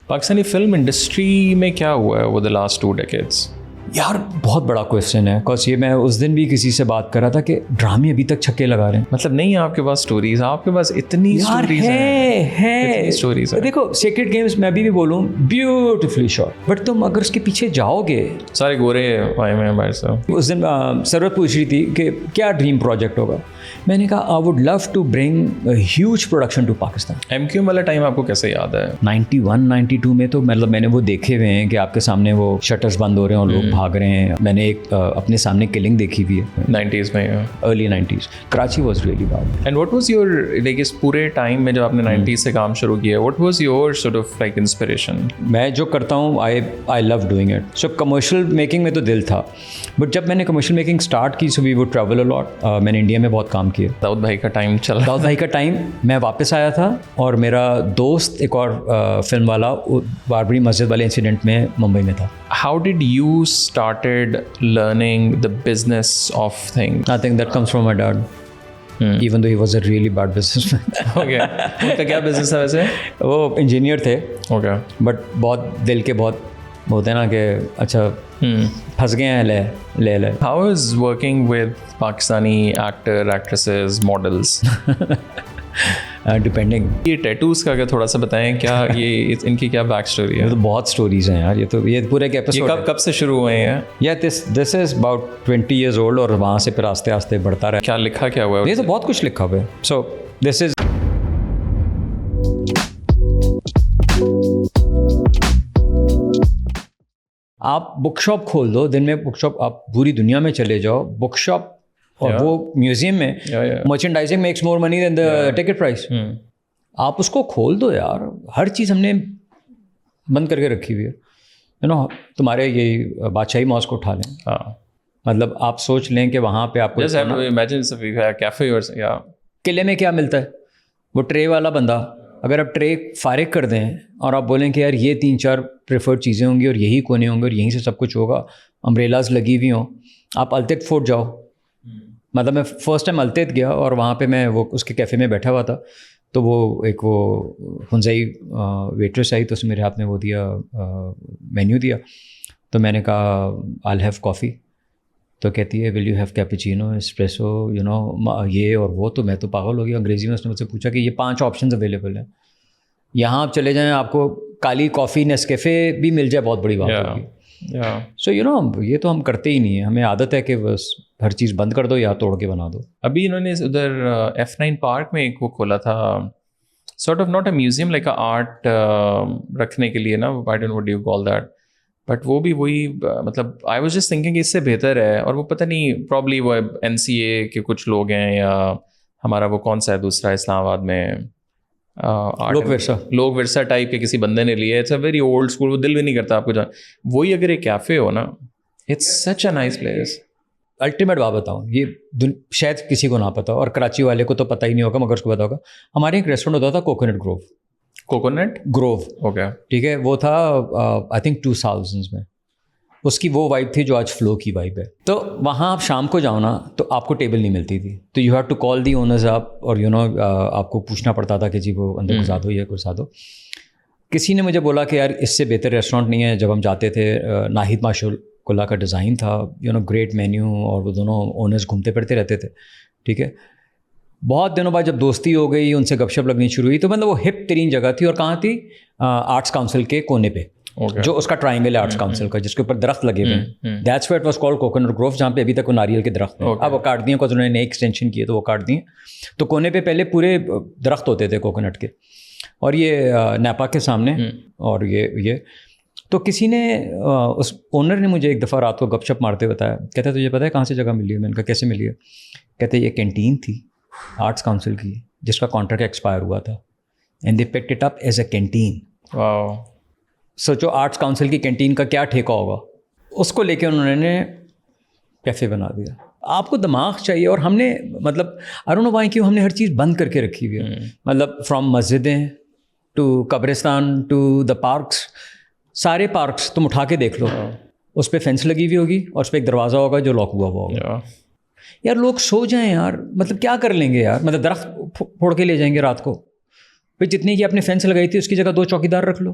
Pakistani film industry میں کیا ہوا ہے وہ دا لاسٹ 2 decades؟ یار بہت بڑا کویشچن ہے، بکاز یہ میں اس دن بھی کسی سے بات کر رہا تھا کہ ڈرامے ابھی تک چھکے لگا رہے ہیں. مطلب نہیں آپ کے پاس سٹوریز، آپ کے پاس اتنی سٹوریز ہیں. دیکھو سیکرٹ گیمز میں ابھی بھی بولوں بیوٹیفلی شاٹ، بٹ تم اگر اس کے پیچھے جاؤ گے سارے گورے آئے ہوئے ہیں بھائی صاحب. اس دن سرورت پوچھ رہی تھی کہ کیا ڈریم پروجیکٹ ہوگا. میں نے کہا I would love to bring huge production to Pakistan. MQM والا ٹائم آپ کو کیسے یاد ہے؟ 91 92 میں تو مطلب میں نے وہ دیکھے ہوئے ہیں کہ آپ کے سامنے وہ شٹرز بند ہو رہے ہیں اور لوگ بھاگ رہے ہیں. میں نے ایک اپنے سامنے کلنگ دیکھی ہوئی ہے 90s میں، early 90s. Karachi was really bad. And what was your like اس پورے ٹائم میں جب آپ نے 90s سے کام شروع کیا، what was your sort of like inspiration? میں جو کرتا ہوں I love doing it. So commercial making میں تو دل تھا، بٹ جب میں نے کمرشل میکنگ اسٹارٹ کی سو وی وڈ ٹریول اے لاٹ. میں نے انڈیا میں بہت کام کیا. داؤد بھائی کا ٹائم چلا. داؤد بھائی کا ٹائم میں واپس آیا تھا اور میرا دوست ایک اور فلم والا باربری مسجد والے انسیڈنٹ میں ممبئی میں تھا. How did you started learning the business of things? I think that comes from my dad. Even though he was a really bad businessman. Okay. ان کا کیا بزنس ہے ویسے؟ وہ انجینئر تھے. Okay. بٹ بہت دل کے بہت ہوتے ہیں نا کہ اچھا پھنس گئے ہیں لے. How is working with Pakistani actresses, models? Depending. یہ ٹیٹوز کا تھوڑا سا بتائیں، کیا یہ ان کی کیا بیک اسٹوری ہے؟ یہ تو بہت اسٹوریز ہیں یار. یہ پورے ایک ایپیسوڈ کب سے شروع ہوئے ہیں؟ یا دس از اباؤٹ 20 years old اور وہاں سے پھر آستے آستے بڑھتا رہا. کیا لکھا کیا ہوا ہے؟ یہ تو بہت کچھ لکھا ہوا ہے. سو دس از آپ بک شاپ کھول دو دن میں، بک شاپ آپ پوری دنیا میں چلے جاؤ، بک شاپ اور وہ میوزیم میں merchandising makes more money then the ticket price. آپ اس کو کھول دو یار. ہر چیز ہم نے بند کر کے رکھی ہوئی ہے. یو نو تمہارے یہ بادشاہی ماس کو اٹھا لیں. مطلب آپ سوچ لیں کہ وہاں پہ آپ کو قلعے میں کیا ملتا ہے. وہ ٹرے والا بندہ اگر آپ ٹرے فارغ کر دیں اور آپ بولیں کہ یار یہ 3-4 پریفرڈ چیزیں ہوں گی اور یہی کونے ہوں گے اور یہیں سے سب کچھ ہوگا، امبریلاز لگی ہوئی ہوں. آپ التت فورٹ جاؤ. مطلب میں فرسٹ ٹائم التت گیا اور وہاں پہ میں وہ اس کے کیفے میں بیٹھا ہوا تھا، تو وہ ایک وہ ہنزائی ویٹریس آئی، تو اس نے میرے ہاتھ میں وہ دیا مینیو دیا. تو میں نے کہا آئی ہیو کافی. تو کہتی ہے will you have cappuccino espresso you know یہ اور وہ. تو میں تو پاگل ہو گیا. انگریزی میں اس نے مجھ سے پوچھا کہ یہ 5 آپشنز اویلیبل ہیں، یہاں آپ چلے جائیں آپ کو کالی کافی نیسکیفے بھی مل جائے، بہت بڑی بات ہوگی. سو یو نو یہ تو ہم کرتے ہی نہیں ہیں. ہمیں عادت ہے کہ بس ہر چیز بند کر دو یا توڑ کے بنا دو. ابھی انہوں نے ادھر F9 پارک میں ایک وہ کھولا تھا، sort of not a museum, like a art رکھنے کے لیے نا، I don't know what you call that, but وہ بھی وہی مطلب آئی واز جسٹ تھنکنگ اس سے بہتر ہے. اور وہ پتہ نہیں پرابلی وہ NCA کے کچھ لوگ ہیں یا ہمارا وہ کون سا ہے دوسرا اسلام آباد میں لوگ ورثہ ٹائپ کے کسی بندے نے لیا. It's a very old school. وہ دل بھی نہیں کرتا آپ کو جان. وہی اگر ایک کیفے ہو نا، it's such a nice place. Ultimate بات بتاؤں، یہ شاید کسی کو نہ پتا ہو، اور کراچی والے کو تو پتہ ہی نہیں ہوگا مگر اس کو پتا ہوگا. ہمارے ایک ریسٹورینٹ ہوتا تھا کوکونٹ گروو. اوکے ٹھیک ہے. وہ تھا آئی تھنک 2000s میں. اس کی وہ وائب تھی جو آج فلو کی وائب ہے. تو وہاں آپ شام کو جاؤ نا تو آپ کو ٹیبل نہیں ملتی تھی، تو you have to call the owners آپ، اور یو نو آپ کو پوچھنا پڑتا تھا کہ جی وہ اندر گزا دو یا گزا دو. کسی نے مجھے بولا کہ یار اس سے بہتر ریسٹورینٹ نہیں ہے. جب ہم جاتے تھے ناہید ماشاء اللہ کا ڈیزائن تھا، یو نو گریٹ مینیو، اور وہ دونوں اونرز گھومتے پھرتے رہتے تھے. ٹھیک ہے. بہت دنوں بعد جب دوستی ہو گئی، ان سے گپ شپ لگنی شروع ہوئی، تو مطلب وہ ہپ ترین جگہ تھی. اور کہاں تھی؟ آرٹس کاؤنسل کے کونے پہ، جو اس کا ٹرائنگل ہے آرٹس کاؤنسل کا، جس کے اوپر درخت لگے ہوئے ہیں. That's why it was called coconut grove, جہاں پہ ابھی تک وہ ناریل کے درخت ہیں. اب وہ کاٹ دیے کیونکہ انہوں نے نئے ایکسٹینشن کیے تو وہ کاٹ دیے. تو کونے پہ پہلے پورے درخت ہوتے تھے کوکونٹ کے، اور یہ نیپا کے سامنے. اور یہ تو کسی نے اس اونر نے مجھے ایک دفعہ رات کو گپ شپ مارتے بتایا، کہتا ہے تجھے پتہ ہے کہاں سے جگہ ملی ہے؟ میں نے کہا کیسے ملی ہے؟ کہتے یہ کینٹین تھی آرٹس کاؤنسل کی، جس کا کانٹریکٹ ایکسپائر ہوا تھا، and they picked it up as a canteen. سوچو آرٹس کاؤنسل کی کینٹین کا کیا ٹھیکہ ہوگا. اس کو لے کے انہوں نے کیفے بنا دیا. آپ کو دماغ چاہیے. اور ہم نے مطلب آئی ڈونٹ نو وائی کیوں ہم نے ہر چیز بند کر کے رکھی ہوئی ہے. مطلب فرام مسجدیں ٹو قبرستان ٹو دا پارکس، سارے پارکس تم اٹھا کے دیکھ لو، اس پہ فینس لگی ہوئی ہوگی اور اس پہ ایک دروازہ ہوگا جو لاک ہوا ہوا ہوگا. یار لوگ سو جائیں یار، مطلب کیا کر لیں گے یار. مطلب درخت پھوڑ کے لے جائیں گے رات کو. پھر جتنی کی آپ نے فینس لگائی تھی اس کی جگہ 2 چوکیدار رکھ لو.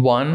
1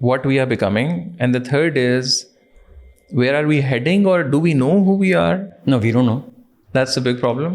what we are becoming, and the third is where are we heading, or do we know who we are? No, we don't know. That's a big problem.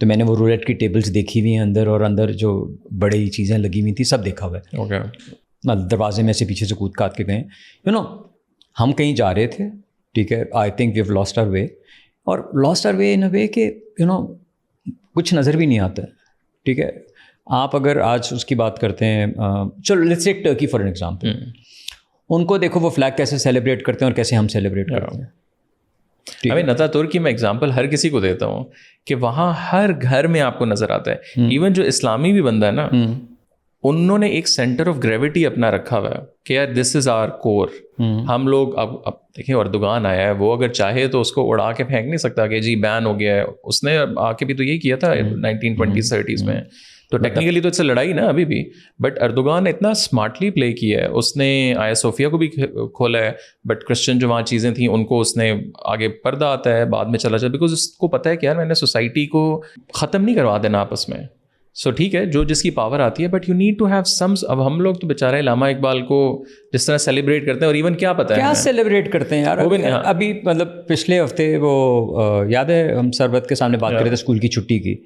تو میں نے وہ رولٹ کی ٹیبلز دیکھی ہوئی ہیں اندر، اور اندر جو بڑی چیزیں لگی ہوئی تھیں سب دیکھا ہوا ہے. اوکے. دروازے میں سے پیچھے سے کود کاٹ کے گئے. ہم کہیں جا رہے تھے، ٹھیک ہے، I think we have lost our way, اور لاسٹ آور وے ان اے وے کہ کچھ نظر بھی نہیں آتا ہے. ٹھیک ہے، آپ اگر آج اس کی بات کرتے ہیں، چلو let's take Turkey for an example. ان کو دیکھو وہ فلیگ کیسے سیلیبریٹ کرتے ہیں اور کیسے ہم سیلیبریٹ کرتے ہیں. نتا ترکی میں ایگزامپل ہر کسی کو دیتا ہوں کہ وہاں ہر گھر میں آپ کو نظر آتا ہے. ایون جو اسلامی بھی بندہ ہے نا، انہوں نے ایک سینٹر آف گریوٹی اپنا رکھا ہوا ہے کہ یار دس از آور کور. ہم لوگ اب دیکھیں اردوغان آیا ہے، وہ اگر چاہے تو اس کو اڑا کے پھینک نہیں سکتا کہ جی بین ہو گیا ہے. اس نے آ کے بھی تو یہی کیا تھا 1920s 30s میں. تو ٹیکنیکلی تو اس سے لڑائی نا ابھی بھی، بٹ اردوغان اتنا اسمارٹلی پلے کیا ہے. اس نے آیا صوفیہ کو بھی کھولا ہے، بٹ کرسچن جو وہاں چیزیں تھیں ان کو اس نے آگے پردہ آتا ہے بعد میں چلا جاتا، بیکاز اس کو پتہ ہے کہ یار میں نے سوسائٹی کو ختم نہیں کروا دینا آپس میں. سو ٹھیک ہے جو جس کی پاور آتی ہے، but you need to have some. اب ہم لوگ تو بیچارے علامہ اقبال کو جس طرح سیلیبریٹ کرتے ہیں، اور ایون کیا پتہ ہے کیا سیلیبریٹ کرتے ہیں یار. ابھی مطلب پچھلے ہفتے وہ یاد ہے ہم سربت کے سامنے بات کر رہے تھے اسکول کی چھٹی کی،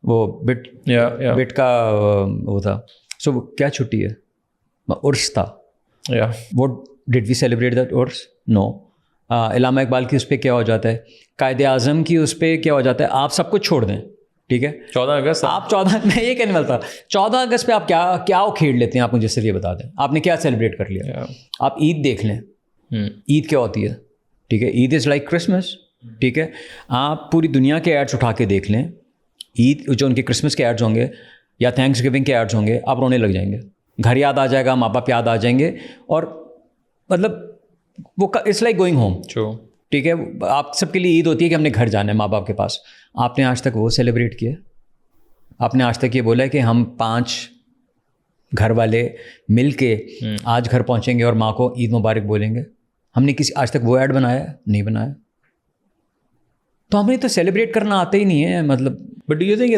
وہ بٹ کا وہ تھا. سو کیا چھٹی ہے؟ عرس تھا. What did we celebrate that عرس؟ نو. علامہ اقبال کی اس پہ کیا ہو جاتا ہے، قائد اعظم کی اس پہ کیا ہو جاتا ہے، آپ سب کچھ چھوڑ دیں. ٹھیک ہے، 14 اگست آپ 14 میں یہ کہنے والا تھا 14 اگست پہ آپ کیا کھیڑ لیتے ہیں. آپ مجھے صرف یہ بتا دیں آپ نے کیا سیلیبریٹ کر لیا. آپ عید دیکھ لیں، عید کیا ہوتی ہے. ٹھیک ہے، عید از لائک کرسمس. ٹھیک ہے، آپ پوری دنیا کے ایڈس اٹھا کے دیکھ لیں، عید جو ان کے کرسمس کے ایڈز ہوں گے یا تھینکس گیونگ کے ایڈز ہوں گے، آپ رونے لگ جائیں گے. گھر یاد آ جائے گا، ماں باپ یاد آ جائیں گے، اور مطلب وہ اٹس لائک گوئنگ ہوم. ٹھیک ہے، آپ سب کے لیے عید ہوتی ہے کہ ہم نے گھر جانا ہے ماں باپ کے پاس. آپ نے آج تک وہ سیلیبریٹ کیا؟ آپ نے آج تک یہ بولا ہے کہ ہم 5 گھر والے مل کے آج گھر پہنچیں گے اور ماں کو عید مبارک بولیں گے؟ ہم نے کسی آج تک وہ ایڈ بنایا؟ نہیں بنایا. تو ہمیں تو سیلیبریٹ کرنا آتا ہی نہیں ہے. مطلب but do you think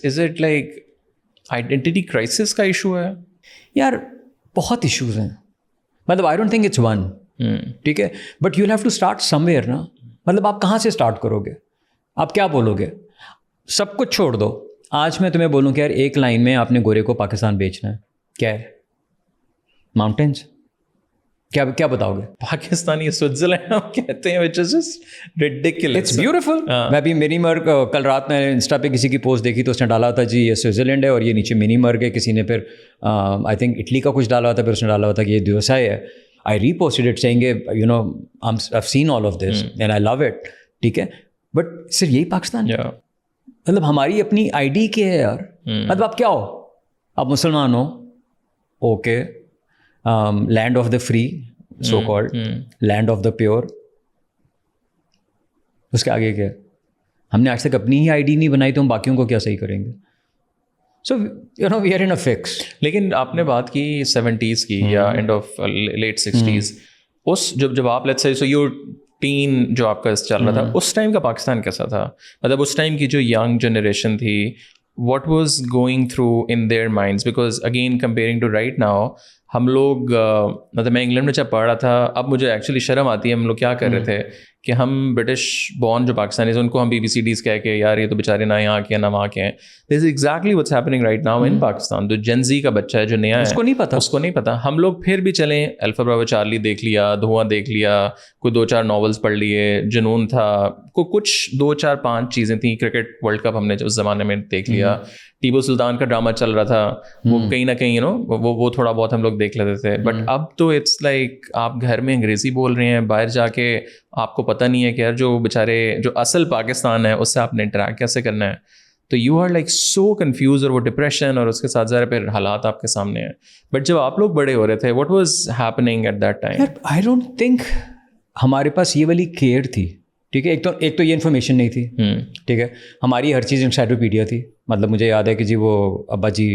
is it like identity crisis کا ایشو ہے؟ یار بہت ایشوز ہیں. مطلب I don't think it's one. ٹھیک ہے، but you have to start somewhere نا. مطلب آپ کہاں سے اسٹارٹ کرو گے؟ آپ کیا بولو گے؟ سب کچھ چھوڑ دو. آج میں تمہیں بولوں کہ یار ایک لائن میں آپ نے گورے کو پاکستان بیچنا ہے، کیا ہے؟ ماؤنٹینس. کیا بتاؤ گے؟ پاکستانی سوئٹزرلینڈ ہم کہتے ہیں، which is just ridiculous. It's beautiful. میں بھی منی مرگ کل رات میں انسٹا پہ کسی کی پوسٹ دیکھی تو اس نے ڈالا تھا جی یہ سوئٹزرلینڈ ہے اور یہ نیچے منی مرگ ہے. کسی نے پھر آئی تھنک اٹلی کا کچھ ڈالا ہوا تھا، پھر اس نے ڈالا ہوا تھا کہ یہ دیوسائی ہے. I reposted it saying I've seen all of this and I love it. ٹھیک ہے، بٹ صرف یہی پاکستان. مطلب ہماری اپنی آئی ڈی کیا ہے یار. مطلب آپ کیا ہو؟ آپ مسلمان ہو، okay, land of the free so called, land of the pure. اس کے آگے کیا؟ ہم نے آج تک اپنی ہی آئی ڈی نہیں بنائی تو ہم باقیوں کو کیا صحیح کریں گے؟ So we are in a fix. لیکن آپ نے بات کی 70s کی یا اینڈ آف لیٹ 60s. اس جب آپ let's say so you ten جو آپ کا چل رہا تھا، اس ٹائم کا پاکستان کیسا تھا؟ مطلب اس ٹائم کی جو ینگ جنریشن تھی، what was going through in their minds? Because again comparing to right now, ہم لوگ مطلب میں انگلینڈ میں جب پڑھ رہا تھا، اب مجھے ایکچولی شرم آتی ہے. ہم لوگ کیا کر رہے تھے کہ ہم برٹش بورن جو پاکستانی ان کو ہم BBCDs کہہ کے یار یہ تو بیچارے نہ یہاں کے نہ وہاں کے ہیں. This is exactly what's happening right now in Pakistan. جو جن زی کا بچہ ہے جو نیا ہے اس کو نہیں پتا. ہم لوگ پھر بھی چلیں الفا براوو چارلی دیکھ لیا، دھواں دیکھ لیا، کوئی 2-4 ناولس پڑھ لیے، جنون تھا، کچھ 2-4-5 چیزیں تھیں. کرکٹ ورلڈ کپ ہم نے اس زمانے میں دیکھ لیا. ٹیپو سلطان کا ڈرامہ چل رہا تھا، وہ کہیں نہ کہیں وہ تھوڑا بہت ہم لوگ دیکھ لیتے تھے. بٹ اب تو اٹس لائک آپ گھر میں انگریزی بول رہے ہیں، باہر جا کے آپ کو پتہ نہیں ہے کہ یار جو بیچارے جو اصل پاکستان ہے اس سے آپ نے انٹریکٹ کیسے کرنا ہے. تو you are like so confused, اور وہ ڈپریشن اور اس کے ساتھ ذرا پھر حالات آپ کے سامنے ہیں. بٹ جب آپ لوگ بڑے ہو رہے تھے، what was happening at that time? I don't think ہمارے پاس یہ والی کیئر تھی. ٹھیک ہے، ایک تو یہ انفارمیشن نہیں تھی. ٹھیک ہے، ہماری ہر چیز انسائکلوپیڈیا تھی. مطلب مجھے یاد ہے کہ جی وہ ابا جی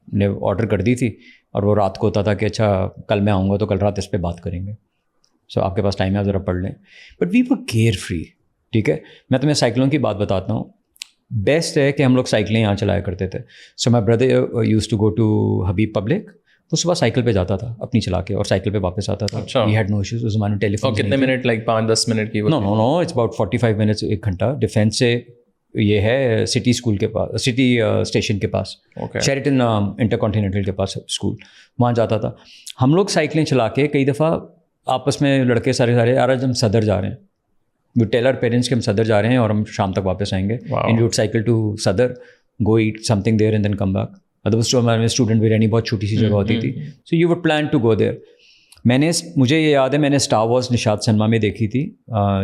نے آرڈر کر دی تھی اور وہ رات کو ہوتا تھا کہ اچھا کل میں آؤں گا تو کل رات اس پہ بات کریں گے. سو آپ کے پاس ٹائم ہے، ذرا پڑھ لیں. But we were carefree. ٹھیک ہے، میں تمہیں سائیکلوں کی بات بتاتا ہوں. بیسٹ ہے کہ ہم لوگ سائیکلیں یہاں چلایا کرتے تھے. So my brother use to go to Habib Public. وہ صبح سائیکل پہ جاتا تھا اپنی چلا کے اور سائیکل پہ واپس آتا تھا. He had no issues. اس زمانے ٹیلی فون کتنے منٹ، لائک 5-10 منٹ کی؟ نو اٹس اباؤٹ 45 منٹس، 1 گھنٹہ. ڈیفینس سے یہ ہے سٹی اسکول کے پاس, سٹی اسٹیشن کے پاس, شیریٹن انٹر کانٹیننٹل کے پاس اسکول, وہاں جاتا تھا. ہم لوگ سائیکلیں چلا کے کئی دفعہ آپس میں لڑکے سارے یار آج ہم صدر جا رہے ہیں, وہ ٹیل آر پیرنٹس کہ ہم صدر جا رہے ہیں اور ہم شام تک واپس آئیں گے, and you'd cycle to Saddar, go eat something there and then come back. مطلب اس میں اسٹوڈنٹ بریانی بہت چھوٹی سی جگہ ہوتی تھی, so you would plan to go there. مجھے یہ یاد ہے میں نے اسٹار وارز نشاط سنیما میں دیکھی تھی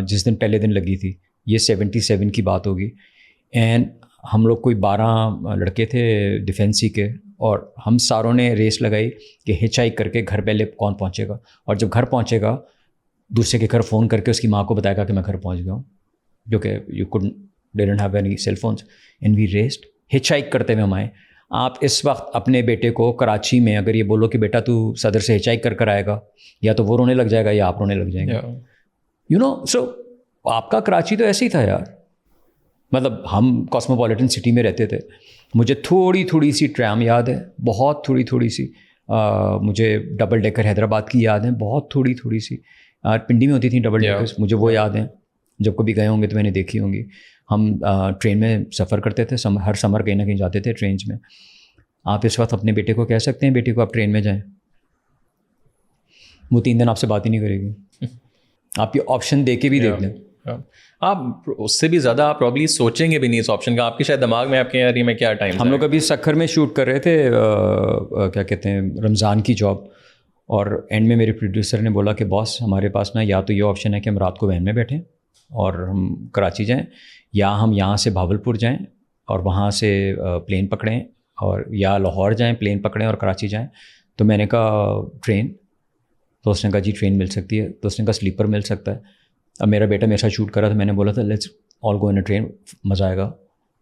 جس دن پہلے دن لگی تھی, یہ 77 کی بات ہوگی, اینڈ ہم لوگ کوئی 12 لڑکے تھے ڈیفینسی کے, اور ہم ساروں نے ریس لگائی کہ ہچ ہائیک کر کے گھر پہلے کون پہنچے گا, اور جب گھر پہنچے گا دوسرے کے گھر فون کر کے اس کی ماں کو بتائے گا کہ میں گھر پہنچ گیا ہوں, جو کہ you could didn't have any cell phones, and we raised hitchhike کرتے ہوئے ہم آئے. آپ اس وقت اپنے بیٹے کو کراچی میں اگر یہ بولو کہ بیٹا تو صدر سے ہچ ہائیک کر آئے گا, یا تو وہ رونے لگ جائے گا یا آپ رونے لگ جائیں گے, یو نو. سو آپ کا کراچی تو ایسے ہی تھا یار. مطلب ہم کاسموپولیٹن سٹی میں رہتے تھے. مجھے تھوڑی سی ٹرام یاد ہے, بہت تھوڑی سی. مجھے ڈبل ڈیکر حیدرآباد کی یاد ہیں, بہت تھوڑی سی. پنڈی میں ہوتی تھیں ڈبل ڈیکرز, مجھے وہ یاد ہیں. جب کبھی گئے ہوں گے تو میں نے دیکھی ہوں گی. ہم ٹرین میں سفر کرتے تھے, ہر سمر کہیں نہ کہیں جاتے تھے ٹرینس میں. آپ اس وقت اپنے بیٹے کو کہہ سکتے ہیں بیٹے کو آپ ٹرین میں جائیں, وہ 3 دن آپ سے بات ہی نہیں کرے گی. آپ یہ آپشن دے کے بھی دیکھ لیں, آپ اس سے بھی زیادہ آپ پرابلی سوچیں گے بھی نہیں اس آپشن کا. آپ کے شاید دماغ میں آپ کے یار میں کیا ٹائم. ہم لوگ ابھی سکھر میں شوٹ کر رہے تھے کیا کہتے ہیں رمضان کی جاب, اور اینڈ میں میرے پروڈیوسر نے بولا کہ باس ہمارے پاس نا یا تو یہ آپشن ہے کہ ہم رات کو وین میں بیٹھیں اور ہم کراچی جائیں, یا ہم یہاں سے بھاولپور جائیں اور وہاں سے پلین پکڑیں, اور یا لاہور جائیں پلین پکڑیں اور کراچی جائیں. تو میں نے کہا ٹرین, تو اس نے کہا جی ٹرین مل سکتی ہے. تو اس نے کہا سلیپر مل سکتا ہے. اب میرا بیٹا میرے ساتھ شوٹ کر رہا تھا, میں نے بولا تھا let's all go in a train, مزہ آئے گا.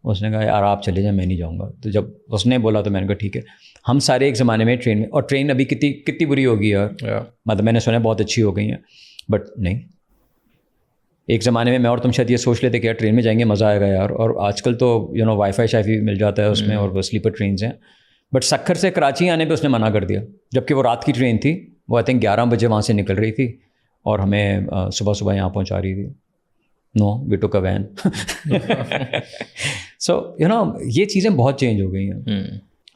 اس نے کہا یار آپ چلے جائیں میں نہیں جاؤں گا. تو جب اس نے بولا تو میں نے کہا ٹھیک ہے. ہم سارے ایک زمانے میں ٹرین میں, اور ٹرین ابھی کتنی بری ہوگی یار, مطلب میں نے سنا بہت اچھی ہو گئی ہیں, بٹ نہیں. ایک زمانے میں اور تم شاید یہ سوچ لیتے کہ یار ٹرین میں جائیں گے مزہ آئے گا یار, اور آج کل تو یو نو وائی فائی شائفی مل جاتا ہے اس میں, اور وہ سلیپر ٹرینز ہیں. بٹ سکھر سے کراچی آنے پہ اس نے منع کر دیا, جبکہ وہ رات کی ٹرین تھی. وہ آئی تھنک 11 بجے وہاں سے نکل رہی تھی اور ہمیں صبح یہاں پہنچا رہی تھی. نو وی ٹوک اے وین. سو یو نو یہ چیزیں بہت چینج ہو گئی ہیں,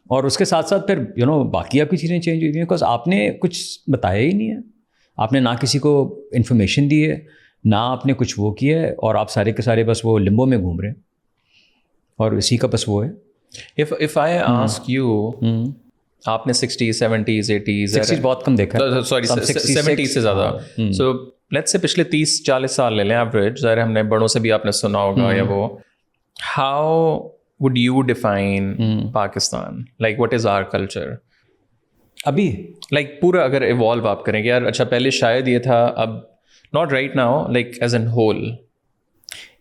اور اس کے ساتھ ساتھ پھر یو نو باقی آپ کی چیزیں چینج ہوئی ہیں, بیکاز آپ نے کچھ بتایا ہی نہیں ہے. آپ نے نہ کسی کو انفارمیشن دی ہے, نہ آپ نے کچھ وہ کیا ہے, اور آپ سارے کے سارے بس وہ لمبو میں گھوم رہے ہیں, اور اسی کا بس وہ ہے. If I ask you, آپ نے 60s 70s 80s 60s بہت کم دیکھا, سوری 70s سے زیادہ. سو لیٹس سے پچھلے 30-40 سال لے لیں ایوریج, ظاہر ہم نے بڑوں سے بھی آپ نے سنا ہوگا یا وہ. How would you define Pakistan, like what is our culture ابھی, like پورا اگر ایوالو آپ کریں کہ یار اچھا پہلے شاید یہ تھا, اب not right now, like as in whole.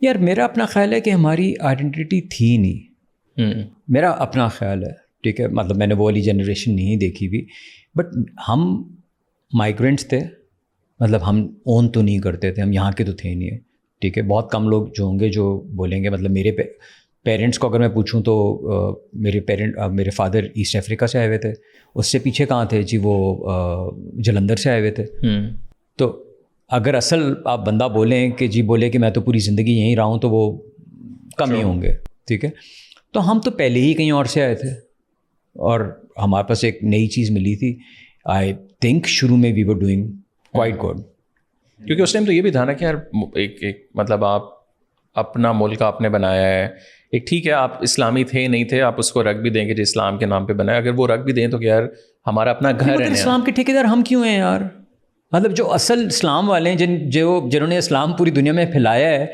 یار میرا اپنا خیال ہے کہ ہماری آئیڈینٹی تھی نہیں, میرا اپنا خیال ہے, ٹھیک ہے. مطلب میں نے وہ والی جنریشن نہیں دیکھی بھی, بٹ ہم مائیگرینٹس تھے, مطلب ہم اون تو نہیں کرتے تھے, ہم یہاں کے تو تھے نہیں, ٹھیک ہے. بہت کم لوگ جو ہوں گے جو بولیں گے. مطلب میرے پیرنٹس کو اگر میں پوچھوں تو میرے فادر ایسٹ افریقہ سے آئے ہوئے تھے, اس سے پیچھے کہاں تھے جی, وہ جلندھر سے آئے ہوئے تھے. تو اگر اصل آپ بندہ بولیں کہ جی بولے کہ میں تو پوری زندگی یہیں رہا ہوں, تو وہ کم ہی ہوں گے, ٹھیک ہے. تو ہم تو پہلے ہی کہیں اور سے آئے تھے, اور ہمارے پاس ایک نئی چیز ملی تھی. آئی تھنک شروع میں وی ور ڈوئنگ کوائٹ گڈ, کیونکہ اس ٹائم تو یہ بھی تھا نا کہ یار ایک مطلب آپ اپنا ملک آپ نے بنایا ہے, ایک ٹھیک ہے آپ اسلامی تھے نہیں تھے, آپ اس کو رکھ بھی دیں گے جو اسلام کے نام پہ بنایا, اگر وہ رکھ بھی دیں تو کہ یار ہمارا اپنا گھر ہے. اسلام کے ٹھیکیدار ہم کیوں ہیں یار؟ مطلب جو اصل اسلام والے ہیں, جنہوں نے اسلام پوری دنیا میں پھیلایا ہے,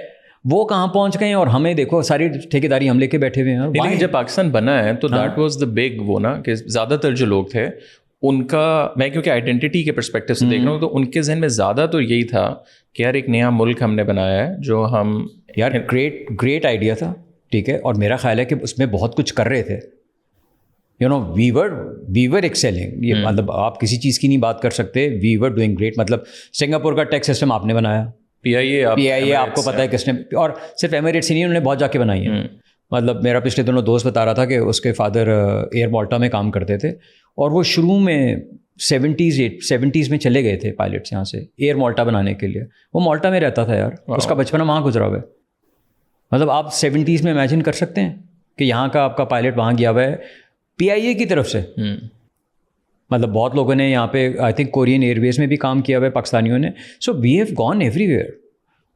وہ کہاں پہنچ گئے ہیں, اور ہمیں دیکھو ساری ٹھیکیداری ہم لے کے بیٹھے ہوئے ہیں. لیکن جب پاکستان بنا ہے تو دیٹ واز دا بگ وہ نا, کہ زیادہ تر جو لوگ تھے ان کا, میں کیونکہ آئیڈینٹی کے پرسپیکٹو سے دیکھ رہا ہوں, تو ان کے ذہن میں زیادہ تو یہی تھا کہ یار ایک نیا ملک ہم نے بنایا ہے جو ہم, یار گریٹ آئیڈیا تھا, ٹھیک ہے. اور میرا خیال ہے کہ اس میں بہت کچھ کر رہے تھے, you know we were excelling. یہ مطلب آپ کسی چیز کی نہیں بات کر سکتے, وی ور ڈوئنگ گریٹ. مطلب سنگاپور کا ٹیکس سسٹم آپ نے بنایا, پی آئی اے آپ کو پتہ ہے کس نے, اور صرف ایمریٹس ہی نہیں, انہوں نے بہت جا کے بنائی ہے. مطلب میرا پچھلے دنوں دوست بتا رہا تھا کہ اس کے فادر ایئر مالٹا میں کام کرتے تھے, اور وہ شروع میں 70s میں چلے گئے تھے پائلٹس یہاں سے ایئر مالٹا بنانے کے لیے. وہ مالٹا میں رہتا تھا یار, اس کا بچپنا وہاں گزرا ہوا ہے. مطلب آپ 70s میں امیجن کر سکتے ہیں کہ یہاں کا آپ کا پائلٹ وہاں گیا ہوا ہے PIA کی طرف سے. مطلب بہت لوگوں نے یہاں پہ I think Korean Airways میں بھی کام کیا ہوا ہے پاکستانیوں نے. So we have gone everywhere.